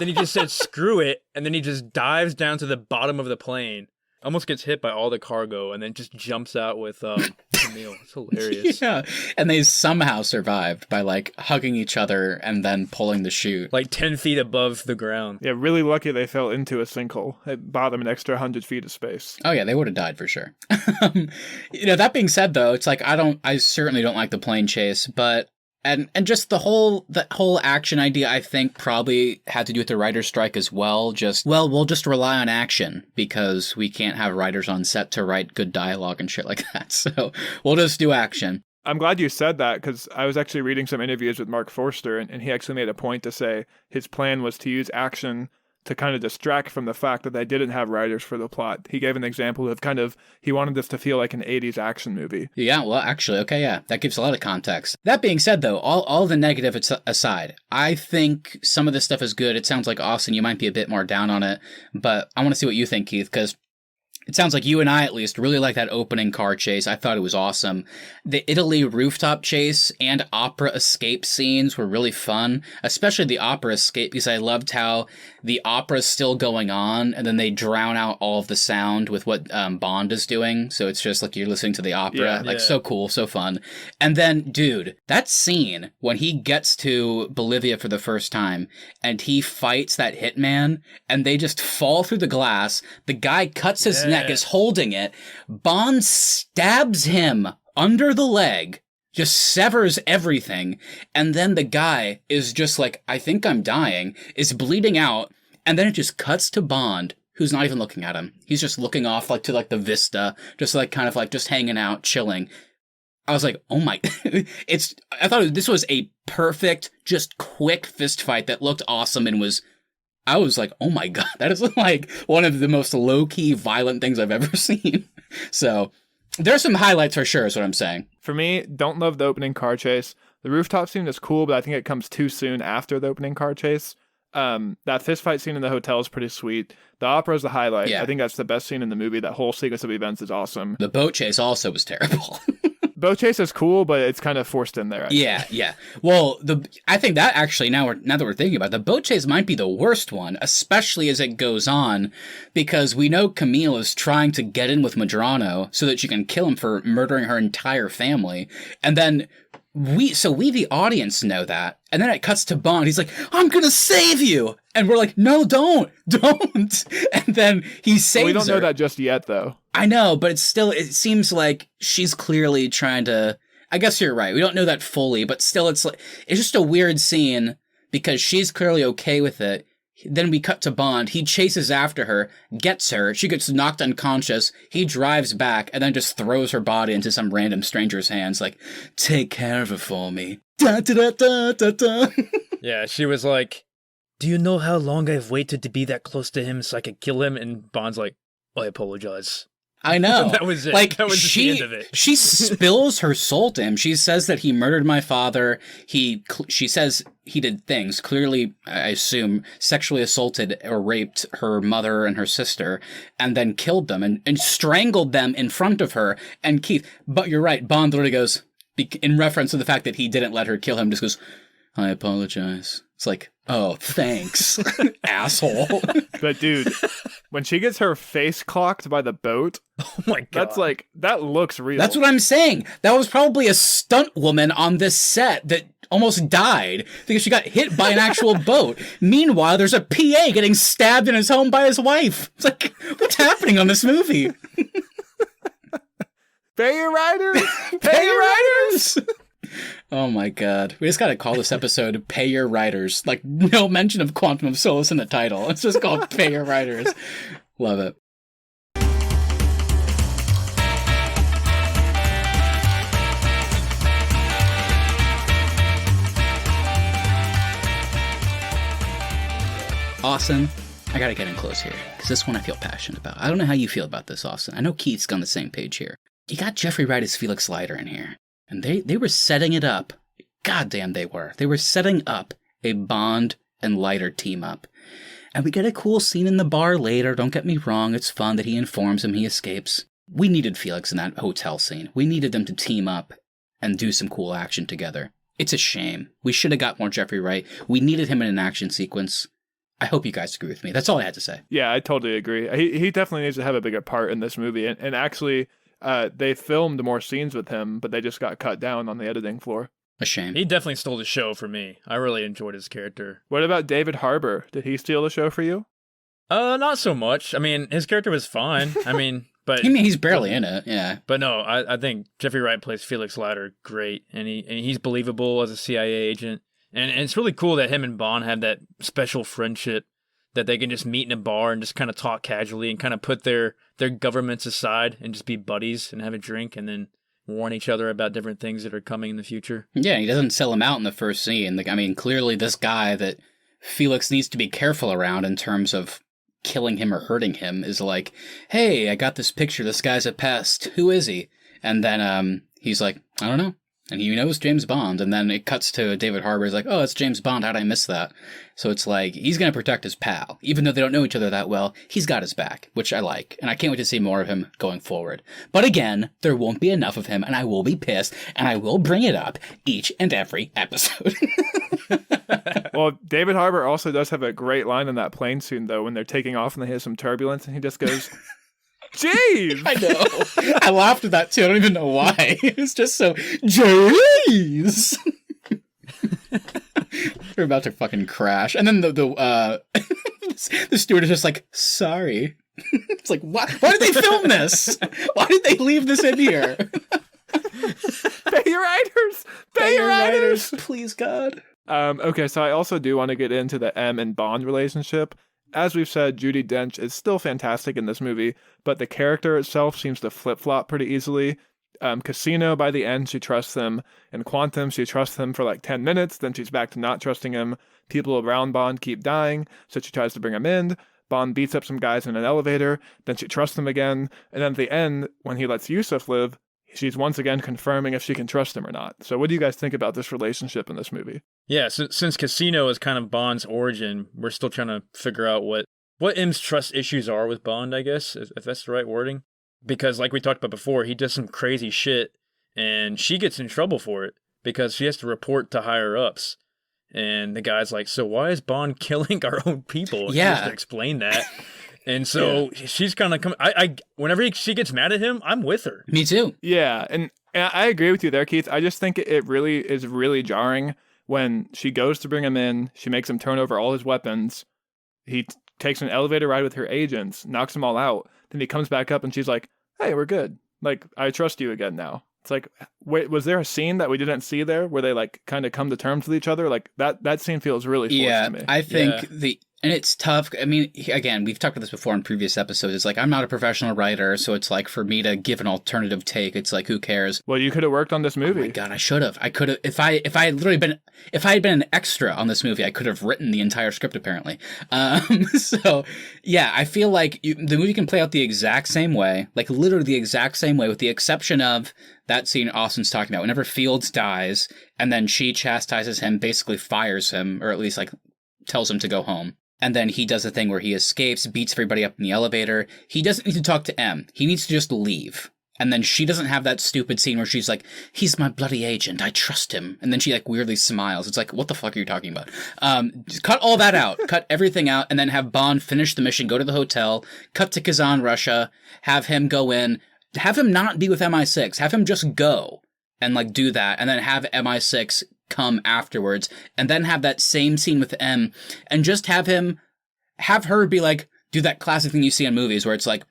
Then he just said, screw it, and then he just dives down to the bottom of the plane, almost gets hit by all the cargo, and then just jumps out with Camille. It's hilarious. Yeah, and they somehow survived by like hugging each other and then pulling the chute. Like 10 feet above the ground. Yeah, really lucky they fell into a sinkhole. It bought them an extra 100 feet of space. Oh yeah, they would have died for sure. That being said though, it's like I certainly don't like the plane chase, but and just the whole action idea, I think probably had to do with the writer's strike as well. We'll just rely on action because we can't have writers on set to write good dialogue and shit like that. So we'll just do action. I'm glad you said that because I was actually reading some interviews with Mark Forster, and he actually made a point to say his plan was to use action to kind of distract from the fact that they didn't have writers for the plot. He gave an example of he wanted this to feel like an 80s action movie. Yeah, well, actually, okay, yeah, that gives a lot of context. That being said, though, all the negative aside, I think some of this stuff is good. It sounds like, Austin, you might be a bit more down on it, but I want to see what you think, Keith, because It sounds like you and I, at least, really like that opening car chase. I thought it was awesome. The Italy rooftop chase and opera escape scenes were really fun, especially the opera escape, because I loved how the opera's still going on, and then they drown out all of the sound with what Bond is doing. So it's just like you're listening to the opera. So cool, so fun. And then, dude, that scene when he gets to Bolivia for the first time, and he fights that hitman, and they just fall through the glass. The guy cuts his neck, is holding it. Bond stabs him under the leg, just severs everything. And then the guy is just like, I think I'm dying, is bleeding out. And then it just cuts to Bond, who's not even looking at him. He's just looking off like to like the vista, just like kind of like just hanging out, chilling. I was like, oh my, I thought this was a perfect, just quick fist fight that looked awesome and I was like, oh my God, that is like one of the most low-key violent things I've ever seen. So there's some highlights for sure, is what I'm saying. For me, don't love the opening car chase. The rooftop scene is cool, but I think it comes too soon after the opening car chase. That fist fight scene in the hotel is pretty sweet. The opera is the highlight. Yeah. I think that's the best scene in the movie. That whole sequence of events is awesome. The boat chase also was terrible. Boat chase is cool, but it's kind of forced in there. Yeah. Well, I think that actually, now that we're thinking about it, the boat chase might be the worst one, especially as it goes on, because we know Camille is trying to get in with Medrano so that she can kill him for murdering her entire family. And then we, the audience, know that. And then it cuts to Bond. He's like, I'm going to save you. And we're like, no, don't. And then he saves her. We don't know that just yet, though. I know, but it seems like she's clearly trying to, I guess you're right. We don't know that fully, but still it's just a weird scene because she's clearly okay with it. Then we cut to Bond. He chases after her, gets her. She gets knocked unconscious. He drives back and then just throws her body into some random stranger's hands. Like, take care of her for me. Da, da, da, da, da. Yeah, she was like, do you know how long I've waited to be that close to him so I could kill him? And Bond's like, I apologize. I know. That was it. Like, that was the end of it. She spills her soul to him. She says that he murdered my father. She says he did things, clearly, I assume, sexually assaulted or raped her mother and her sister, and then killed them and strangled them in front of her. And Keith, but you're right, Bond literally goes, in reference to the fact that he didn't let her kill him, just goes, I apologize. It's like, oh, thanks, asshole. But dude, when she gets her face clocked by the boat, oh my God, that looks real. That's what I'm saying. That was probably a stunt woman on this set that almost died because she got hit by an actual boat. Meanwhile, there's a PA getting stabbed in his home by his wife. It's like, what's happening on this movie? Pay your writers! Pay your writers! Oh my God. We just gotta call this episode Pay Your Writers. Like, no mention of Quantum of Solace in the title. It's just called Pay Your Writers. Love it. Austin, I gotta get in close here, because this one I feel passionate about. I don't know how you feel about this, Austin. I know Keith's on the same page here. You got Jeffrey Wright as Felix Leiter in here. And they were setting it up. Goddamn, they were. They were setting up a Bond and Leiter team up. And we get a cool scene in the bar later. Don't get me wrong. It's fun that he informs him he escapes. We needed Felix in that hotel scene. We needed them to team up and do some cool action together. It's a shame. We should have got more Jeffrey Wright. We needed him in an action sequence. I hope you guys agree with me. That's all I had to say. Yeah, I totally agree. He definitely needs to have a bigger part in this movie. And actually, they filmed more scenes with him, but they just got cut down on the editing floor. A shame. He definitely stole the show for me. I really enjoyed his character. What about David Harbour? Did he steal the show for you? Not so much. I mean, his character was fine. But he's barely in it, yeah. But no, I think Jeffrey Wright plays Felix Leiter great, and he's believable as a CIA agent. And it's really cool that him and Bond have that special friendship that they can just meet in a bar and just kind of talk casually and kind of put their governments aside and just be buddies and have a drink and then warn each other about different things that are coming in the future. Yeah, he doesn't sell him out in the first scene. I mean, clearly this guy that Felix needs to be careful around in terms of killing him or hurting him is like, hey, I got this picture. This guy's a pest. Who is he? And then he's like, I don't know. And he knows James Bond, and then it cuts to David Harbour. He's like, oh, it's James Bond. How'd I miss that? So it's like, he's going to protect his pal. Even though they don't know each other that well, he's got his back, which I like. And I can't wait to see more of him going forward. But again, there won't be enough of him, and I will be pissed, and I will bring it up each and every episode. Well, David Harbour also does have a great line in that plane scene, though, when they're taking off and they hit some turbulence, and he just goes, jeez! I know. I laughed at that, too. I don't even know why. It's just so, jeez! They're about to fucking crash. And then the steward is just like, sorry. It's like, why did they film this? Why did they leave this in here? Pay your writers! Pay your writers! Please, God. Okay, so I also do want to get into the M and Bond relationship. As we've said, Judi Dench is still fantastic in this movie, but the character itself seems to flip-flop pretty easily. Casino, by the end, she trusts him. In Quantum, she trusts him for like 10 minutes, then she's back to not trusting him. People around Bond keep dying, so she tries to bring him in. Bond beats up some guys in an elevator, then she trusts him again, and then at the end, when he lets Yusuf live, she's once again confirming if she can trust him or not. So what do you guys think about this relationship in this movie? Yeah, since Casino is kind of Bond's origin, we're still trying to figure out what M's trust issues are with Bond, I guess, if that's the right wording. Because like we talked about before, he does some crazy shit, and she gets in trouble for it, because she has to report to higher-ups. And the guy's like, so why is Bond killing our own people? Yeah. He has to explain that. And so she's kind of whenever she gets mad at him, I'm with her. Me too. Yeah, and I agree with you there, Keith. I just think it really is really jarring when she goes to bring him in, she makes him turn over all his weapons, he takes an elevator ride with her agents, knocks them all out, then he comes back up and she's like, hey, we're good. Like, I trust you again now. It's like, wait, was there a scene that we didn't see there where they like kind of come to terms with each other? Like that scene feels really forced to me. I think and it's tough. I mean, again, we've talked about this before in previous episodes. It's like, I'm not a professional writer, so it's like, for me to give an alternative take, it's like, who cares? Well, you could have worked on this movie. Oh my God, I should have. I could have, if I had been an extra on this movie, I could have written the entire script, apparently. So yeah, I feel like the movie can play out the exact same way, like literally the exact same way, with the exception of that scene Austin's talking about, whenever Fields dies, and then she chastises him, basically fires him, or at least like tells him to go home. And then he does a thing where he escapes, beats everybody up in the elevator. He doesn't need to talk to M. He needs to just leave. And then she doesn't have that stupid scene where she's like, he's my bloody agent, I trust him. And then she like weirdly smiles. It's like, what the fuck are you talking about? Just cut all that out. Cut everything out, and then have Bond finish the mission, go to the hotel, cut to Kazan, Russia, have him go in, have him not be with MI6, have him just go and like do that, and then have MI6 come afterwards, and then have that same scene with M, and just have her be like, do that classic thing you see in movies where it's like,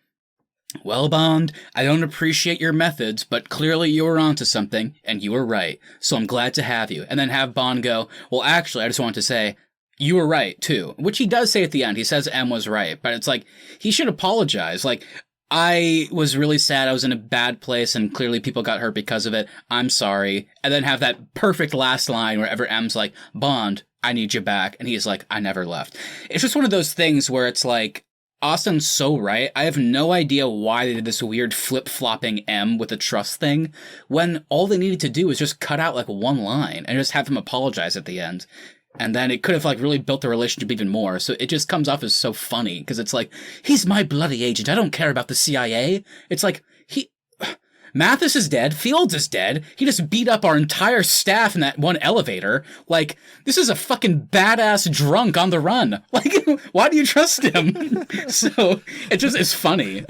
well, Bond, I don't appreciate your methods, but clearly you were onto something, and you were right, so I'm glad to have you. And then have Bond go, well, actually, I just want to say, you were right, too. Which he does say at the end. He says M was right, but it's like, he should apologize. Like, I was really sad. I was in a bad place, and clearly people got hurt because of it. I'm sorry. And then have that perfect last line wherever M's like, Bond, I need you back. And he's like, I never left. It's just one of those things where it's like, Austin's so right. I have no idea why they did this weird flip-flopping M with the trust thing, when all they needed to do was just cut out like one line and just have him apologize at the end. And then it could have like really built the relationship even more. So it just comes off as so funny, because it's like, he's my bloody agent. I don't care about the CIA. It's like, Mathis is dead. Fields is dead. He just beat up our entire staff in that one elevator. Like, this is a fucking badass drunk on the run. Like, why do you trust him? So it just is funny.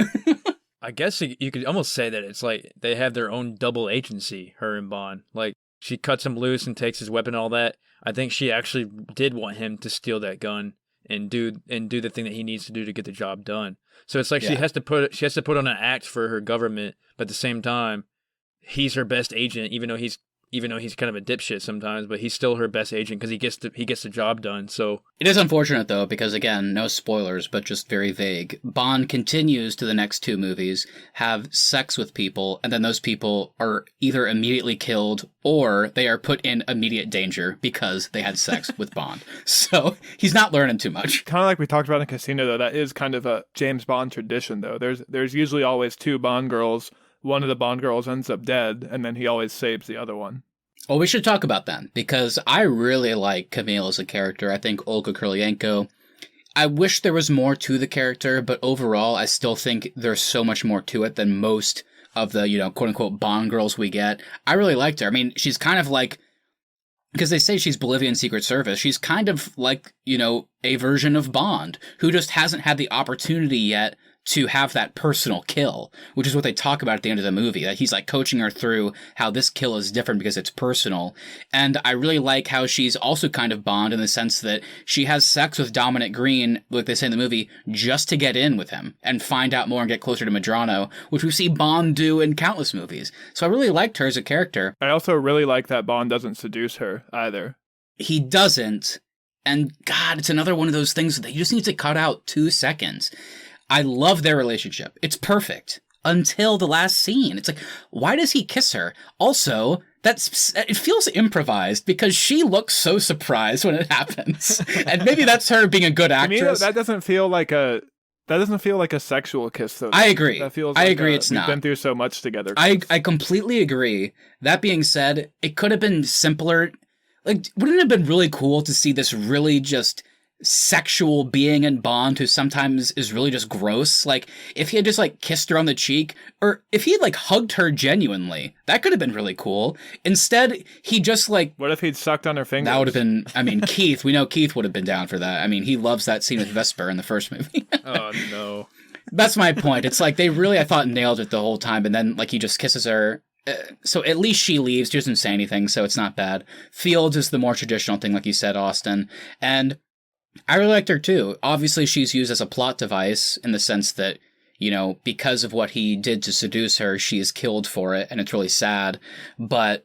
I guess you could almost say that it's like they have their own double agency, her and Bond. Like, she cuts him loose and takes his weapon and all that. I think she actually did want him to steal that gun and do the thing that he needs to do to get the job done. So it's like she has to put on an act for her government, but at the same time, he's her best agent, even though he's kind of a dipshit sometimes, but he's still her best agent because he gets the job done. So it is unfortunate though, because again, no spoilers, but just very vague. Bond continues to the next two movies, have sex with people, and then those people are either immediately killed or they are put in immediate danger because they had sex with Bond. So he's not learning too much. Kind of like we talked about in Casino, though, that is kind of a James Bond tradition, though. There's usually always two Bond girls. One of the Bond girls ends up dead, and then he always saves the other one. Well, we should talk about them, because I really like Camille as a character. I think Olga Kurylenko, I wish there was more to the character, but overall, I still think there's so much more to it than most of the, quote-unquote Bond girls we get. I really liked her. I mean, she's kind of like, because they say she's Bolivian Secret Service, she's kind of like, a version of Bond, who just hasn't had the opportunity yet to have that personal kill, which is what they talk about at the end of the movie, that he's like coaching her through how this kill is different because it's personal. And I really like how she's also kind of Bond in the sense that she has sex with Dominic Greene, like they say in the movie, just to get in with him and find out more and get closer to Medrano, which we see Bond do in countless movies. So I really liked her as a character. I also really like that Bond doesn't seduce her either. He doesn't. And God, it's another one of those things that you just need to cut out 2 seconds. I love their relationship. It's perfect until the last scene. It's like, why does he kiss her? Also, it feels improvised because she looks so surprised when it happens. And maybe that's her being a good actress. To me, that doesn't feel like a sexual kiss, though. I agree. That feels I agree it's not. We've been through so much together. I completely agree. That being said, it could have been simpler. Like, wouldn't it have been really cool to see this really just sexual being in Bond who sometimes is really just gross? Like, if he had just like kissed her on the cheek, or if he had like hugged her genuinely, that could have been really cool. Instead, he just like, what if he'd sucked on her fingers? That would have been, I mean, Keith, we know Keith would have been down for that. I mean, he loves that scene with Vesper in the first movie. Oh no. That's my point. It's like they really, I thought, nailed it the whole time, and then like he just kisses her. So at least she leaves. She doesn't say anything, so it's not bad. Fields is the more traditional thing, like you said, Austin. And I really liked her too. Obviously, she's used as a plot device in the sense that, because of what he did to seduce her, she is killed for it, and it's really sad. But,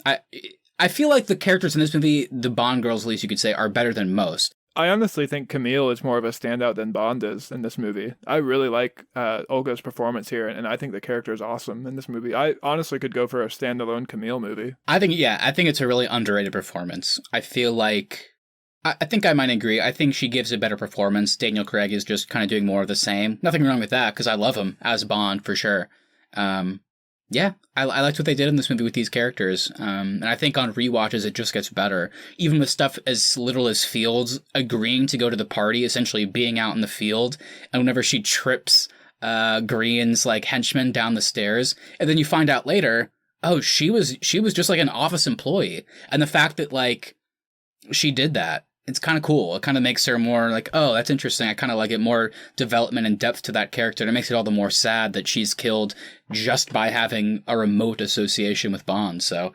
I feel like the characters in this movie, the Bond girls, at least you could say, are better than most. I honestly think Camille is more of a standout than Bond is in this movie. I really like Olga's performance here, and I think the character is awesome in this movie. I honestly could go for a standalone Camille movie. I think it's a really underrated performance. I feel like, I think I might agree. I think she gives a better performance. Daniel Craig is just kind of doing more of the same. Nothing wrong with that, because I love him as Bond, for sure. I liked what they did in this movie with these characters. And I think on rewatches, it just gets better. Even with stuff as little as Fields agreeing to go to the party, essentially being out in the field. And whenever she trips Green's like henchman down the stairs, and then you find out later, oh, she was just like an office employee. And the fact that like she did that, it's kind of cool. It kind of makes her more like, oh, that's interesting. I kind of like it, more development and depth to that character. And it makes it all the more sad that she's killed just by having a remote association with Bond. So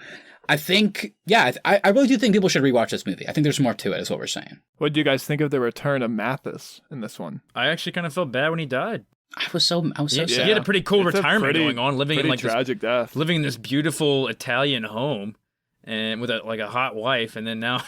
I think, I really do think people should rewatch this movie. I think there's more to it, is what we're saying. What do you guys think of the return of Mathis in this one? I actually kind of felt bad when he died. I was so sad. He had a pretty cool retirement going on, living in like tragic death. Living in this beautiful Italian home. And with a hot wife, and then now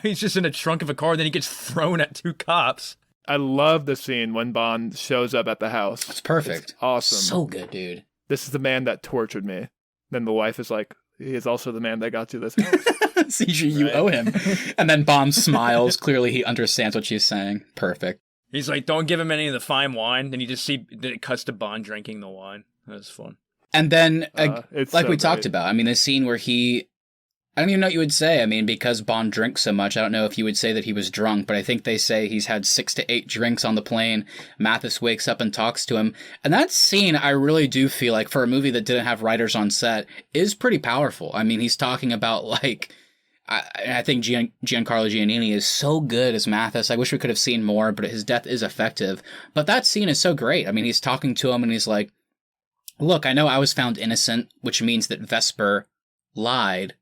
he's just in a trunk of a car, and then he gets thrown at 2 cops. I love the scene when Bond shows up at the house. It's perfect. It's awesome. So good, dude. This is the man that tortured me. Then the wife is like, he is also the man that got you this house. See, you owe him. And then Bond smiles. Clearly he understands what she's saying. Perfect. He's like, don't give him any of the fine wine. Then you just see that it cuts to Bond drinking the wine. That was fun. And then, like we talked great. about, I mean, the scene where I don't even know what you would say. I mean, because Bond drinks so much, I don't know if you would say that he was drunk, but I think they say he's had 6 to 8 drinks on the plane. Mathis wakes up and talks to him. And that scene, I really do feel like, for a movie that didn't have writers on set, is pretty powerful. I mean, he's talking about, like, I think Giancarlo Giannini is so good as Mathis. I wish we could have seen more, but his death is effective. But that scene is so great. I mean, he's talking to him and he's like, look, I know I was found innocent, which means that Vesper lied.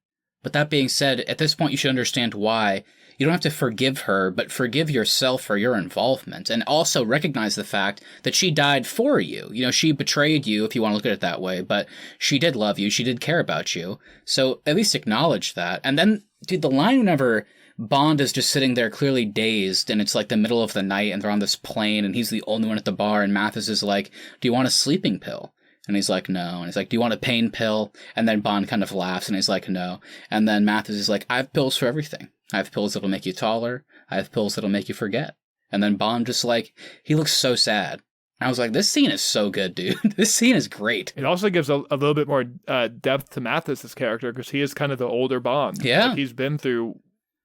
But that being said, at this point, you should understand why. You don't have to forgive her, but forgive yourself for your involvement. And also recognize the fact that she died for you. She betrayed you, if you want to look at it that way. But she did love you. She did care about you. So at least acknowledge that. And then, dude, the line whenever Bond is just sitting there clearly dazed, and it's like the middle of the night, and they're on this plane, and he's the only one at the bar, and Mathis is like, do you want a sleeping pill? And he's like, no. And he's like, do you want a pain pill? And then Bond kind of laughs, and he's like, no. And then Mathis is like, I have pills for everything. I have pills that'll make you taller. I have pills that'll make you forget. And then Bond just like, he looks so sad. And I was like, this scene is so good, dude. This scene is great. It also gives a little bit more depth to Mathis's character because he is kind of the older Bond. Yeah. Like, he's been through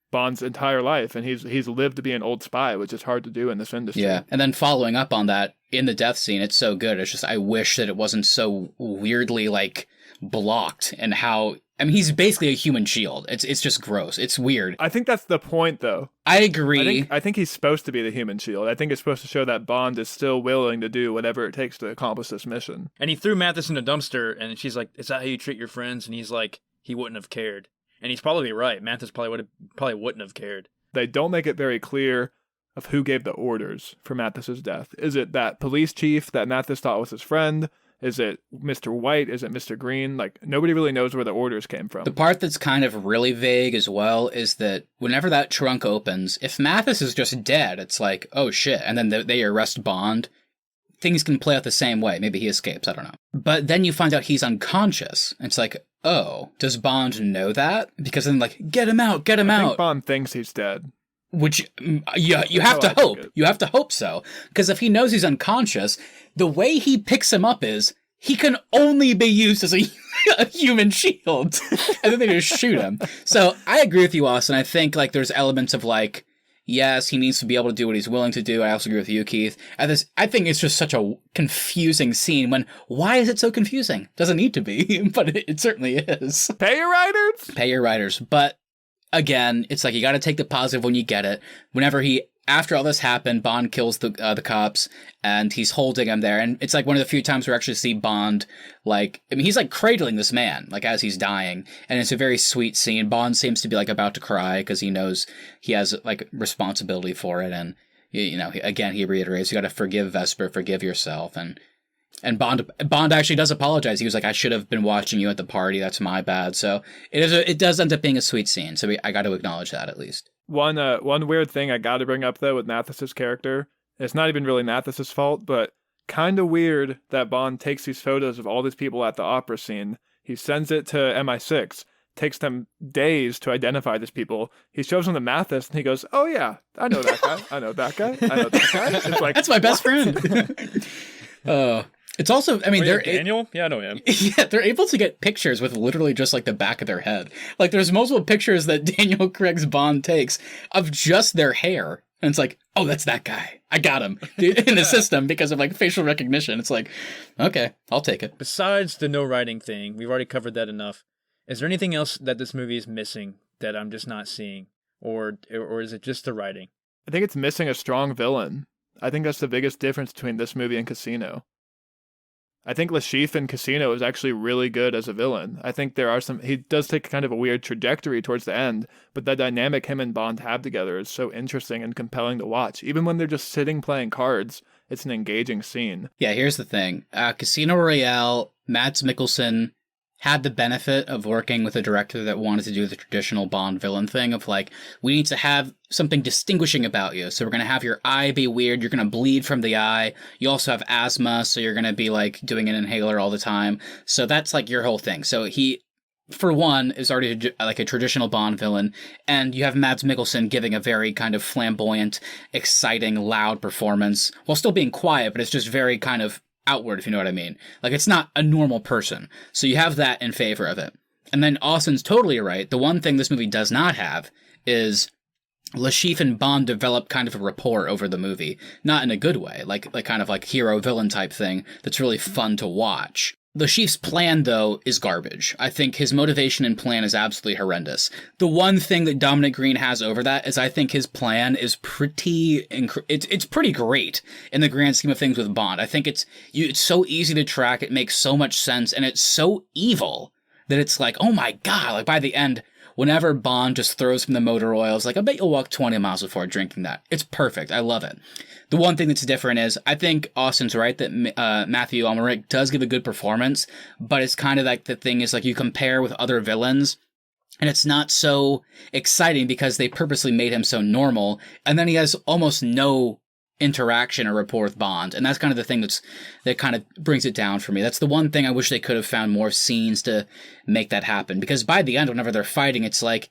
Bond's entire life, and he's lived to be an old spy, which is hard to do in this industry. Yeah, and then following up on that, in the death scene, it's so good. It's just, I wish that it wasn't so weirdly, like, blocked, and how... I mean, he's basically a human shield. It's just gross. It's weird. I think that's the point, though. I agree. I think he's supposed to be the human shield. I think it's supposed to show that Bond is still willing to do whatever it takes to accomplish this mission. And he threw Mathis in a dumpster, and she's like, "Is that how you treat your friends?" And he's like, "He wouldn't have cared." And he's probably right. Mathis probably wouldn't have cared. They don't make it very clear of who gave the orders for Mathis's death. Is it that police chief that Mathis thought was his friend? Is it Mr. White? Is it Mr. Greene? Like, nobody really knows where the orders came from. The part that's kind of really vague as well is that whenever that trunk opens, if Mathis is just dead, it's like, oh shit, and then they arrest Bond, things can play out the same way. Maybe he escapes, I don't know. But then you find out he's unconscious. It's like, oh, does Bond know that? Because then, like, get him out. I think Bond thinks he's dead. Which, you have to hope. You have to hope so. Because if he knows he's unconscious, the way he picks him up is, he can only be used as a human shield. And then they just shoot him. So, I agree with you, Austin. I think, like, there's elements of, like, yes, he needs to be able to do what he's willing to do. I also agree with you, Keith. I think it's just such a confusing scene when, why is it so confusing? Doesn't need to be, but it certainly is. Pay your writers! Pay your writers. But, again, it's like you got to take the positive when you get it. Whenever after all this happened, Bond kills the cops, and he's holding him there. And it's like one of the few times we actually see Bond, like, I mean, he's like cradling this man, like, as he's dying. And it's a very sweet scene. Bond seems to be like about to cry because he knows he has like responsibility for it. And, you know, again, he reiterates, you got to forgive Vesper, forgive yourself. And Bond actually does apologize. He was like, I should have been watching you at the party. That's my bad. So it does end up being a sweet scene. So I got to acknowledge that at least. One weird thing I got to bring up, though, with Mathis's character, it's not even really Mathis's fault, but kind of weird that Bond takes these photos of all these people at the opera scene. He sends it to MI6, takes them days to identify these people. He shows them to Mathis, and he goes, oh yeah, I know that guy, I know that guy, I know that guy. It's like, that's my best friend. It's also, I mean, they're Daniel? Yeah, I know him. Yeah, they're able to get pictures with literally just like the back of their head. Like there's multiple pictures that Daniel Craig's Bond takes of just their hair. And it's like, oh, that's that guy. I got him in the system because of like facial recognition. It's like, okay, I'll take it. Besides the no writing thing, we've already covered that enough. Is there anything else that this movie is missing that I'm just not seeing? Or is it just the writing? I think it's missing a strong villain. I think that's the biggest difference between this movie and Casino. I think Le Chiffre in Casino is actually really good as a villain. I think he does take kind of a weird trajectory towards the end, but the dynamic him and Bond have together is so interesting and compelling to watch. Even when they're just sitting playing cards, it's an engaging scene. Yeah, here's the thing. Casino Royale, Mads Mikkelsen had the benefit of working with a director that wanted to do the traditional Bond villain thing of like, we need to have something distinguishing about you. So we're going to have your eye be weird. You're going to bleed from the eye. You also have asthma. So you're going to be like doing an inhaler all the time. So that's like your whole thing. So he, for one, is already like a traditional Bond villain. And you have Mads Mikkelsen giving a very kind of flamboyant, exciting, loud performance while still being quiet, but it's just very kind of outward, if you know what I mean. Like, it's not a normal person. So you have that in favor of it. And then Austin's totally right. The one thing this movie does not have is Le Chiffre and Bond develop kind of a rapport over the movie. Not in a good way, like kind of like hero-villain type thing that's really fun to watch. Le Chiffre's plan, though, is garbage. I think his motivation and plan is absolutely horrendous. The one thing that Dominic Greene has over that is I think his plan is it's pretty great in the grand scheme of things with Bond. I think it's so easy to track, it makes so much sense, and it's so evil that it's like, oh my god, like by the end, whenever Bond just throws from the motor oil, it's like, I bet you'll walk 20 miles before drinking that. It's perfect. I love it. The one thing that's different is, I think Austin's right that Matthew Almeric does give a good performance, but it's kind of like the thing is like you compare with other villains, and it's not so exciting because they purposely made him so normal, and then he has almost no interaction or rapport with Bond, and that's kind of the thing that kind of brings it down for me. That's the one thing I wish they could have found more scenes to make that happen, because by the end, whenever they're fighting, it's like,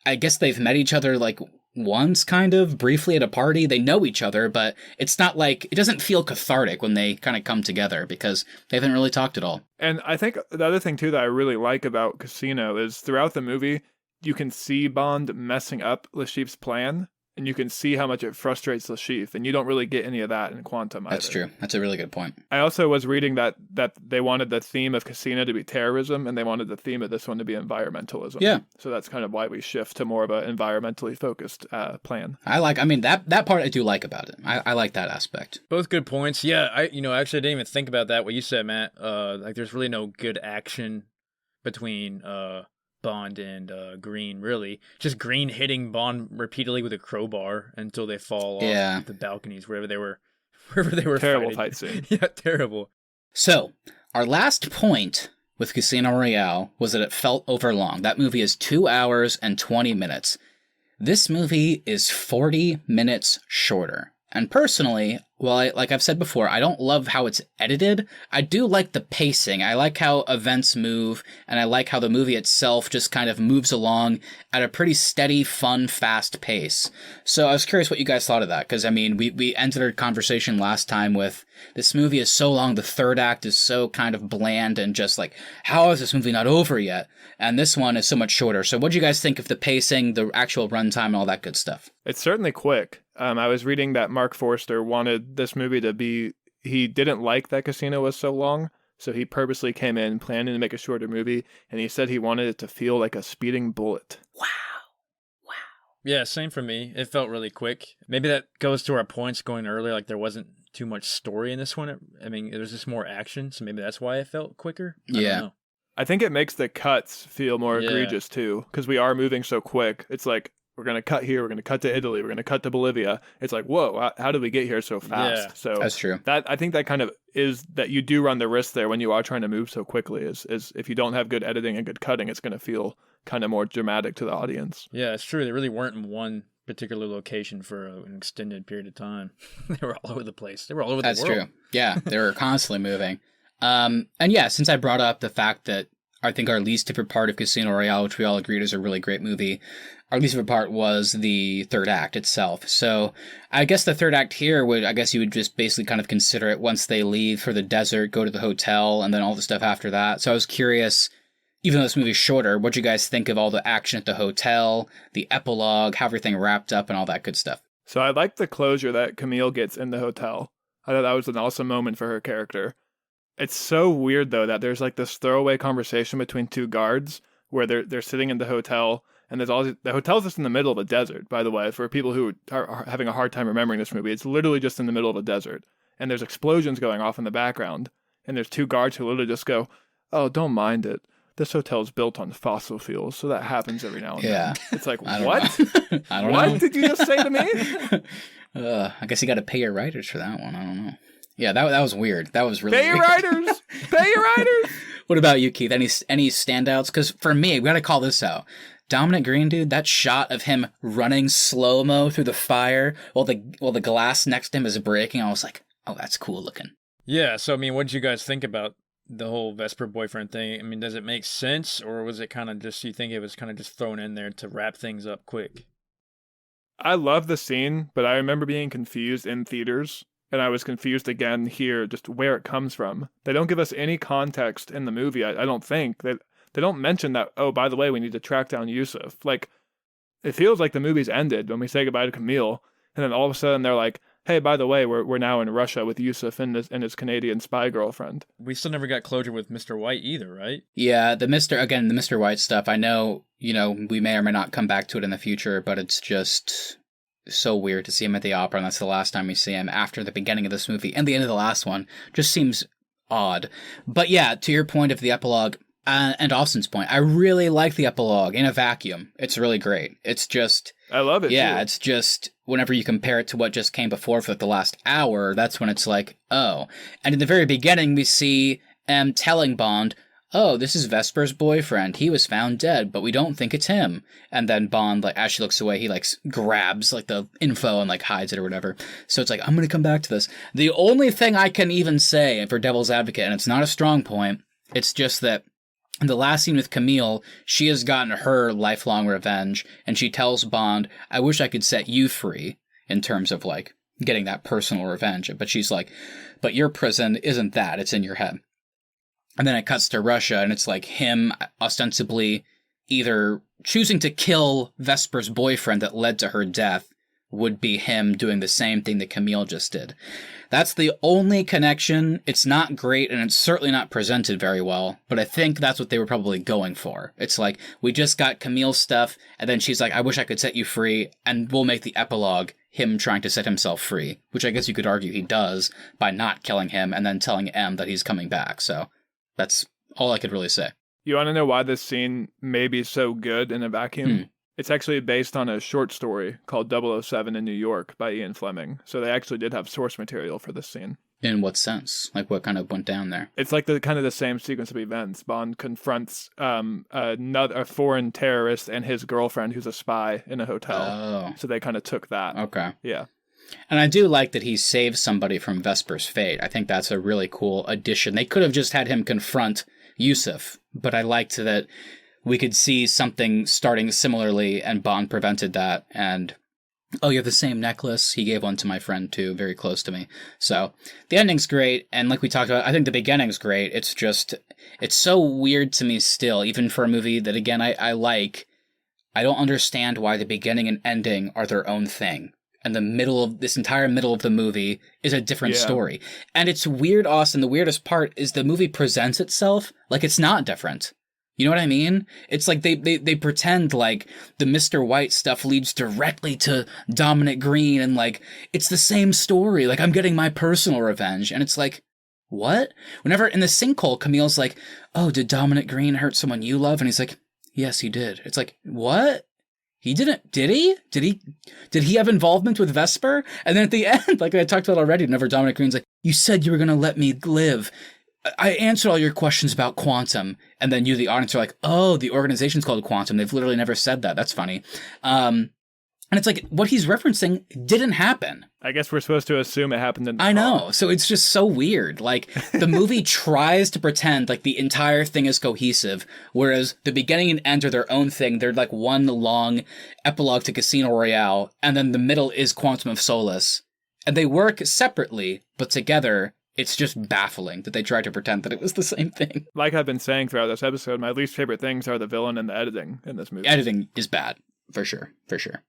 I guess they've met each other like once, kind of briefly at a party. They know each other, but it's not like, it doesn't feel cathartic when they kind of come together because they haven't really talked at all. And I think the other thing too that I really like about Casino is throughout the movie, you can see Bond messing up Lashif's plan, and you can see how much it frustrates Lashif, and you don't really get any of that in Quantum either. That's true. That's a really good point. I also was reading that they wanted the theme of Casino to be terrorism, and they wanted the theme of this one to be environmentalism. Yeah. So that's kind of why we shift to more of an environmentally focused plan. That part I do like about it. I like that aspect. Both good points. Yeah, actually didn't even think about that, what you said, Matt. Like, there's really no good action between Bond and Greene, really. Just Greene hitting Bond repeatedly with a crowbar until they fall off the balconies, wherever they were Terrible fighting. fight scene. Yeah, terrible. So, our last point with Casino Royale was that it felt overlong. That movie is 2 hours and 20 minutes. This movie is 40 minutes shorter. And personally, well, like I've said before, I don't love how it's edited. I do like the pacing. I like how events move, and I like how the movie itself just kind of moves along at a pretty steady, fun, fast pace. So I was curious what you guys thought of that, because, I mean, we ended our conversation last time with, this movie is so long, the third act is so kind of bland, and just like, how is this movie not over yet? And this one is so much shorter. So what do you guys think of the pacing, the actual runtime, and all that good stuff? It's certainly quick. I was reading that Mark Forster wanted this movie to be, he didn't like that Casino was so long, so he purposely came in planning to make a shorter movie, and he said he wanted it to feel like a speeding bullet. Wow. Yeah, same for me. It felt really quick. Maybe that goes to our points going earlier, like there wasn't too much story in this one. I mean, there was just more action, so maybe that's why it felt quicker. I don't know. I think it makes the cuts feel more egregious too, because we are moving so quick. It's like, we're going to cut here, we're going to cut to Italy, we're going to cut to Bolivia. It's like, whoa, how did we get here so fast? Yeah, so that's true. I think that kind of is that you do run the risk there when you are trying to move so quickly, is if you don't have good editing and good cutting, it's going to feel kind of more dramatic to the audience. Yeah, it's true. They really weren't in one particular location for an extended period of time. They were all over the place. They were all over the world. That's true. Yeah, they were constantly moving. And yeah, since I brought up the fact that I think our least favorite part of Casino Royale, which we all agreed is a really great movie, our least favorite part was the third act itself. So I guess the third act here you would just basically kind of consider it once they leave for the desert, go to the hotel, and then all the stuff after that. So I was curious, even though this movie's shorter, what'd you guys think of all the action at the hotel, the epilogue, how everything wrapped up, and all that good stuff? So I like the closure that Camille gets in the hotel. I thought that was an awesome moment for her character. It's so weird, though, that there's like this throwaway conversation between two guards where they're sitting in the hotel, and there's all the hotel's just in the middle of a desert, by the way, for people who are having a hard time remembering this movie. It's literally just in the middle of a desert, and there's explosions going off in the background, and there's two guards who literally just go, "Oh, don't mind it. This hotel's built on fossil fuels, so that happens every now and then." It's like, what? I don't know. What did you just say to me? I guess you got to pay your writers for that one. I don't know. Yeah, that was weird. That was really Pay your weird. writers! Pay your writers! What about you, Keith? Any standouts? Because for me, we got to call this out. Dominic Greene, dude, that shot of him running slow-mo through the fire while the glass next to him is breaking, I was like, oh, that's cool looking. Yeah, so I mean, what did you guys think about the whole Vesper boyfriend thing? I mean, does it make sense, or was it kind of just, you think it was kind of just thrown in there to wrap things up quick? I love the scene, but I remember being confused in theaters, and I was confused again here, just where it comes from. They don't give us any context in the movie, I don't think. They don't mention that, oh, by the way, we need to track down Yusuf. Like, it feels like the movie's ended when we say goodbye to Camille, and then all of a sudden they're like, hey, by the way, we're now in Russia with Yusuf and his Canadian spy girlfriend. We still never got closure with Mr. White either, right? Yeah, the Mr. White stuff, I know, we may or may not come back to it in the future, but it's just so weird to see him at the opera, and that's the last time we see him after the beginning of this movie and the end of the last one. Just seems odd. But yeah, to your point of the epilogue, and Austin's point, I really like the epilogue in a vacuum. It's really great. It's just... I love it, yeah, too. It's just, whenever you compare it to what just came before for the last hour, that's when it's like, oh. And in the very beginning, we see M telling Bond, oh, this is Vesper's boyfriend. He was found dead, but we don't think it's him. And then Bond, like, as she looks away, he, like, grabs, like, the info and, like, hides it or whatever. So it's like, I'm going to come back to this. The only thing I can even say for Devil's Advocate, and it's not a strong point, it's just that In the last scene with Camille, she has gotten her lifelong revenge, and she tells Bond, I wish I could set you free, in terms of, like, getting that personal revenge. But she's like, but your prison isn't that, it's in your head. And then it cuts to Russia, and it's like him ostensibly either choosing to kill Vesper's boyfriend that led to her death would be him doing the same thing that Camille just did. That's the only connection. It's not great, and it's certainly not presented very well, but I think that's what they were probably going for. It's like, we just got Camille's stuff, and then she's like, I wish I could set you free, and we'll make the epilogue him trying to set himself free, which I guess you could argue he does by not killing him and then telling M that he's coming back. So that's all I could really say. You want to know why this scene may be so good in a vacuum? It's actually based on a short story called 007 in New York by Ian Fleming. So they actually did have source material for this scene. In what sense? Like, what kind of went down there? It's like the kind of the same sequence of events. Bond confronts a foreign terrorist and his girlfriend who's a spy in a hotel. Oh. So they kind of took that. Okay. Yeah. And I do like that he saves somebody from Vesper's fate. I think that's a really cool addition. They could have just had him confront Yusuf, but I liked that we could see something starting similarly, and Bond prevented that. And, oh, you have the same necklace? He gave one to my friend, too, very close to me. So, the ending's great, and like we talked about, I think the beginning's great. It's just, it's so weird to me still, even for a movie that, again, I like. I don't understand why the beginning and ending are their own thing. And the middle of this entire middle of the movie is a different story. And it's weird, Austin. The weirdest part is the movie presents itself like it's not different. You know what I mean? It's like they pretend like the Mr. White stuff leads directly to Dominic Greene, and like it's the same story. Like, I'm getting my personal revenge. And it's like, what? Whenever in the sinkhole, Camille's like, oh, did Dominic Greene hurt someone you love? And he's like, yes, he did. It's like, what? He didn't, did he? Did he have involvement with Vesper? And then at the end, like I talked about already, whenever Dominic Greene's like, you said you were going to let me live. I answered all your questions about Quantum. And then you, the audience, are like, oh, the organization's called Quantum. They've literally never said that. That's funny. And it's like, what he's referencing didn't happen. I guess we're supposed to assume it happened in the I know. So it's just so weird. Like, the movie tries to pretend like the entire thing is cohesive, whereas the beginning and end are their own thing. They're like one long epilogue to Casino Royale, and then the middle is Quantum of Solace. And they work separately, but together, it's just baffling that they tried to pretend that it was the same thing. Like I've been saying throughout this episode, my least favorite things are the villain and the editing in this movie. Editing is bad, for sure, for sure.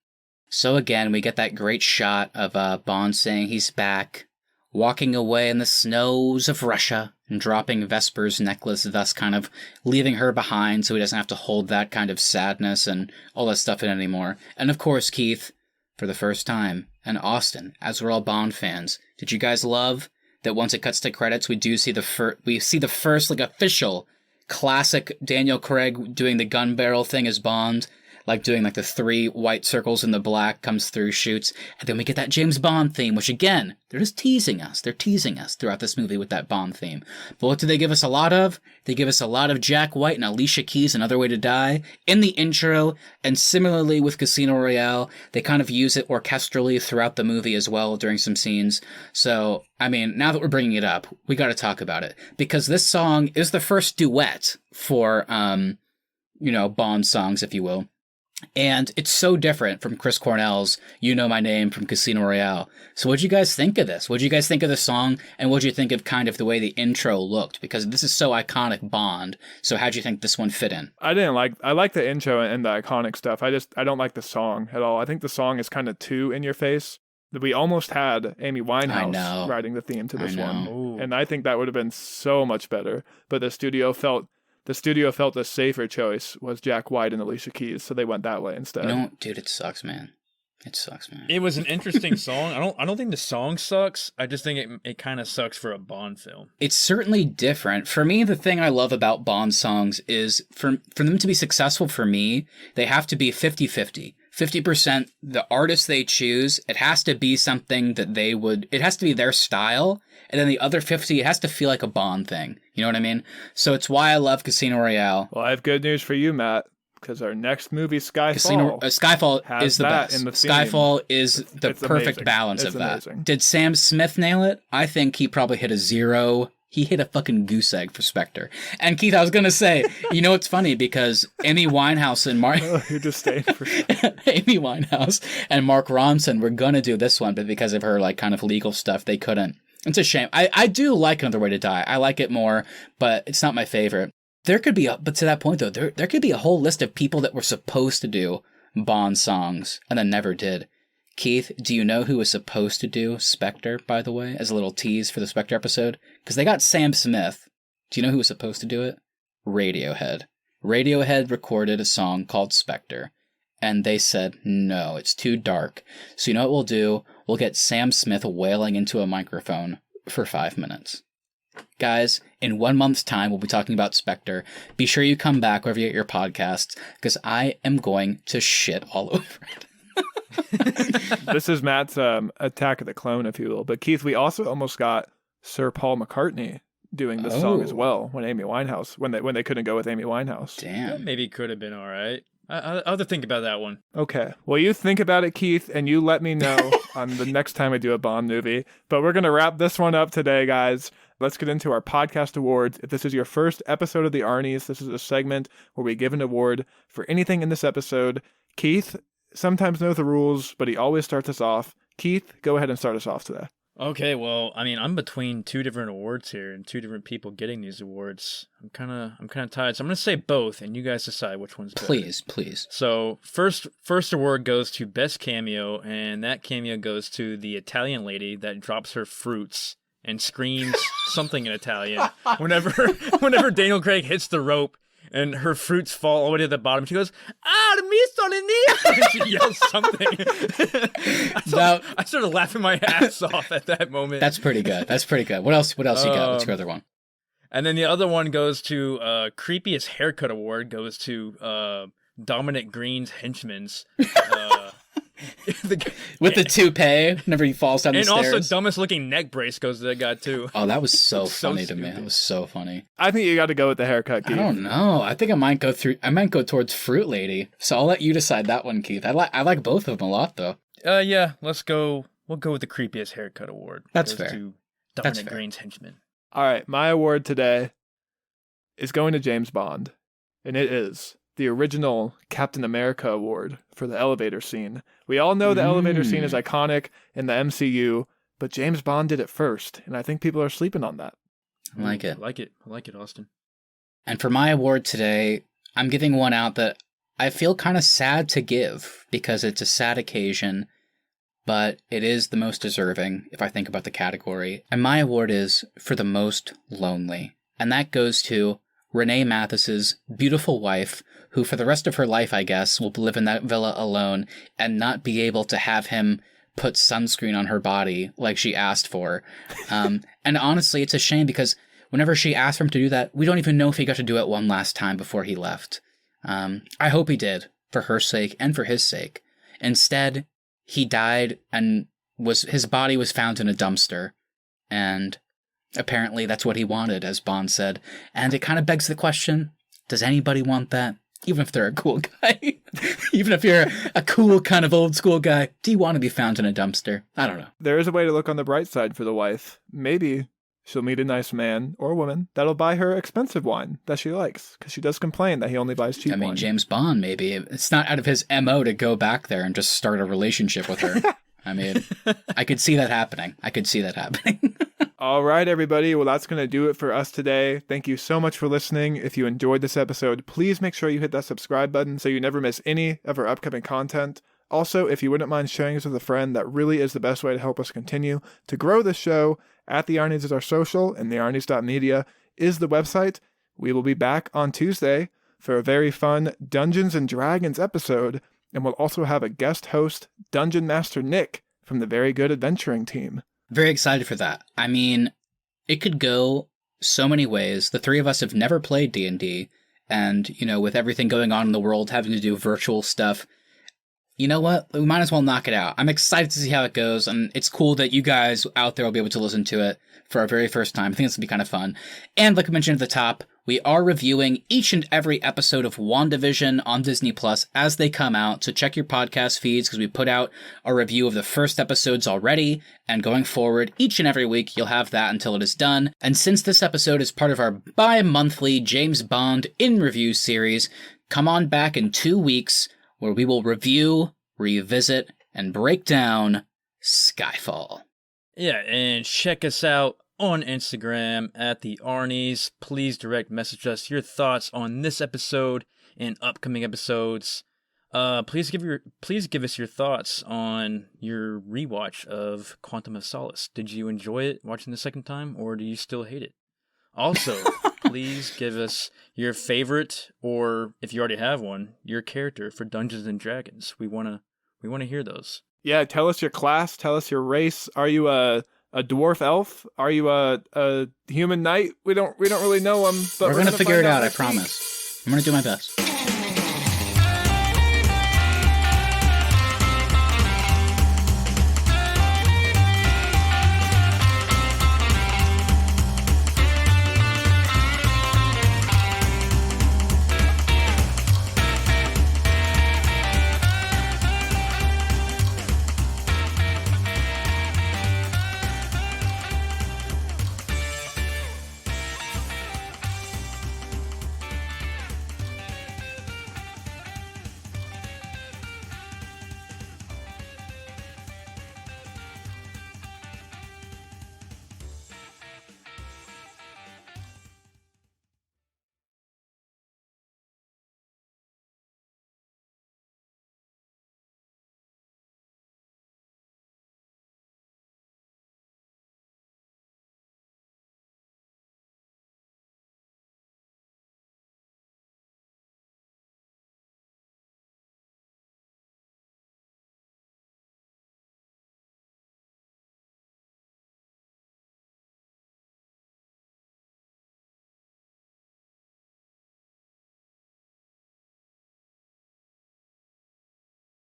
So again, we get that great shot of Bond saying he's back, walking away in the snows of Russia, and dropping Vesper's necklace, thus kind of leaving her behind so he doesn't have to hold that kind of sadness and all that stuff in anymore. And of course, Keith, for the first time, and Austin, as we're all Bond fans, did you guys love that once it cuts to credits, we do see the first like official classic Daniel Craig doing the gun barrel thing as Bond, like doing like the 3 white circles in the black, comes through, shoots, and then we get that James Bond theme, which again, they're just teasing us. They're teasing us throughout this movie with that Bond theme. But what do they give us a lot of? They give us a lot of Jack White and Alicia Keys' Another Way to Die in the intro, and similarly with Casino Royale, they kind of use it orchestrally throughout the movie as well during some scenes. So, I mean, now that we're bringing it up, we gotta talk about it, because this song is the first duet for, Bond songs, if you will. And it's so different from Chris Cornell's You Know My Name from Casino Royale. So what'd you guys think of this? What'd you guys think of the song? And what'd you think of kind of the way the intro looked? Because this is so iconic Bond. So how'd you think this one fit in? I like the intro and the iconic stuff. I don't like the song at all. I think the song is kind of too in your face. We almost had Amy Winehouse writing the theme to this one. Ooh. And I think that would have been so much better. But the studio felt the safer choice was Jack White and Alicia Keys, so they went that way instead. Dude, it sucks, man. It sucks, man. It was an interesting song. I don't think the song sucks. I just think it kind of sucks for a Bond film. It's certainly different. For me, the thing I love about Bond songs is for them to be successful for me, they have to be 50-50. 50% the artist they choose, it has to be something that it has to be their style, and then the other 50, it has to feel like a Bond thing. You know what I mean? So it's why I love Casino Royale. Well, I have good news for you, Matt, because our next movie, Skyfall, Skyfall is the best. Skyfall is the perfect amazing. balance It's of that. amazing. Did Sam Smith nail it? I think he probably hit a 0. He hit a fucking goose egg for Spectre. And Keith, I was going to say, you know, it's funny because Amy Winehouse and Mark... You're just staying for... Amy Winehouse and Mark Ronson were going to do this one, but because of her, like, kind of legal stuff, they couldn't. It's a shame. I do like Another Way to Die. I like it more, but it's not my favorite. There could be but to that point, though, there could be a whole list of people that were supposed to do Bond songs and then never did. Keith, do you know who was supposed to do Spectre, by the way, as a little tease for the Spectre episode? Because they got Sam Smith. Do you know who was supposed to do it? Radiohead. Radiohead recorded a song called Spectre, and they said, no, it's too dark. So you know what we'll do? We'll get Sam Smith wailing into a microphone for 5 minutes. Guys, in 1 month's time, we'll be talking about Spectre. Be sure you come back wherever you get your podcasts, because I am going to shit all over it. This is Matt's Attack of the Clone, if you will. But Keith, we also almost got Sir Paul McCartney doing this song as well when they couldn't go with Amy Winehouse. Damn. That maybe could have been all right. I'll have to think about that one. Okay. Well, you think about it, Keith, and you let me know on the next time I do a Bond movie. But we're going to wrap this one up today, guys. Let's get into our podcast awards. If this is your first episode of the Arnies, this is a segment where we give an award for anything in this episode. Keith sometimes knows the rules, but he always starts us off. Keith, go ahead and start us off today. Okay, well, I mean, I'm between two different awards here and two different people getting these awards. I'm kind of tired, so I'm going to say both, and you guys decide which one's better. Please. So, first award goes to Best Cameo, and that cameo goes to the Italian lady that drops her fruits and screams something in Italian whenever Daniel Craig hits the rope. And her fruits fall all the way to the bottom. She goes, and she yells something. I started laughing my ass off at that moment. That's pretty good. What else you got? What's your other one? And then the other one goes to Creepiest Haircut Award goes to Dominic Greene's Henchman's. With the toupee whenever he falls down the stairs. And also Dumbest Looking Neck Brace goes to that guy too. Oh, that was so funny to me. That was so funny. I think you got to go with the haircut, Keith. I don't know. I think I might go towards Fruit Lady. So I'll let you decide that one, Keith. I like both of them a lot, though. Yeah. We'll go with the Creepiest Haircut Award. That's fair. To Dominic Greene's Henchman. All right, my award today is going to James Bond, and it is the original Captain America award for the elevator scene. We all know the elevator scene is iconic in the MCU, but James Bond did it first, and I think people are sleeping on that. I like it. I like it, Austin. And for my award today, I'm giving one out that I feel kind of sad to give because it's a sad occasion, but it is the most deserving if I think about the category. And my award is for the most lonely. And that goes to Renee Mathis's beautiful wife, who for the rest of her life, I guess, will live in that villa alone and not be able to have him put sunscreen on her body like she asked for. And honestly, it's a shame because whenever she asked for him to do that, we don't even know if he got to do it one last time before he left. I hope he did, for her sake and for his sake. Instead, he died and his body was found in a dumpster. And apparently that's what he wanted, as Bond said. And it kind of begs the question, does anybody want that? Even if they're a cool guy. Even if you're a cool kind of old school guy, do you want to be found in a dumpster? I don't know. There is a way to look on the bright side for the wife. Maybe she'll meet a nice man or woman that'll buy her expensive wine that she likes, because she does complain that he only buys cheap wine. James Bond, maybe. It's not out of his MO to go back there and just start a relationship with her. I mean, I could see that happening. All right, everybody. Well, that's going to do it for us today. Thank you so much for listening. If you enjoyed this episode, please make sure you hit that subscribe button so you never miss any of our upcoming content. Also, if you wouldn't mind sharing this with a friend, that really is the best way to help us continue to grow the show. At The Arnies is our social, and thearnies.media is the website. We will be back on Tuesday for a very fun Dungeons & Dragons episode, and we'll also have a guest host, Dungeon Master Nick, from the Very Good Adventuring team. Very excited for that. I mean, it could go so many ways. The three of us have never played D&D, and, with everything going on in the world, having to do virtual stuff, you know what? We might as well knock it out. I'm excited to see how it goes, and it's cool that you guys out there will be able to listen to it for our very first time. I think it's going to be kind of fun. And like I mentioned at the top, We are reviewing each and every episode of WandaVision on Disney Plus as they come out, so check your podcast feeds because we put out a review of the first episodes already, and going forward, each and every week you'll have that until it is done. And since this episode is part of our bi-monthly James Bond in review series, come on back in 2 weeks where we will review, revisit, and break down Skyfall. Yeah, and check us out on Instagram at the Arnies. Please direct message us your thoughts on this episode and upcoming episodes. Please give us your thoughts on your rewatch of Quantum of Solace. Did you enjoy it watching the second time, or do you still hate it? Also, please give us your favorite, or if you already have one, your character for Dungeons and Dragons. We wanna hear those. Yeah, tell us your class. Tell us your race. Are you a dwarf elf? Are you a human knight? We don't really know them, but we're gonna figure it out. I promise. I'm gonna do my best.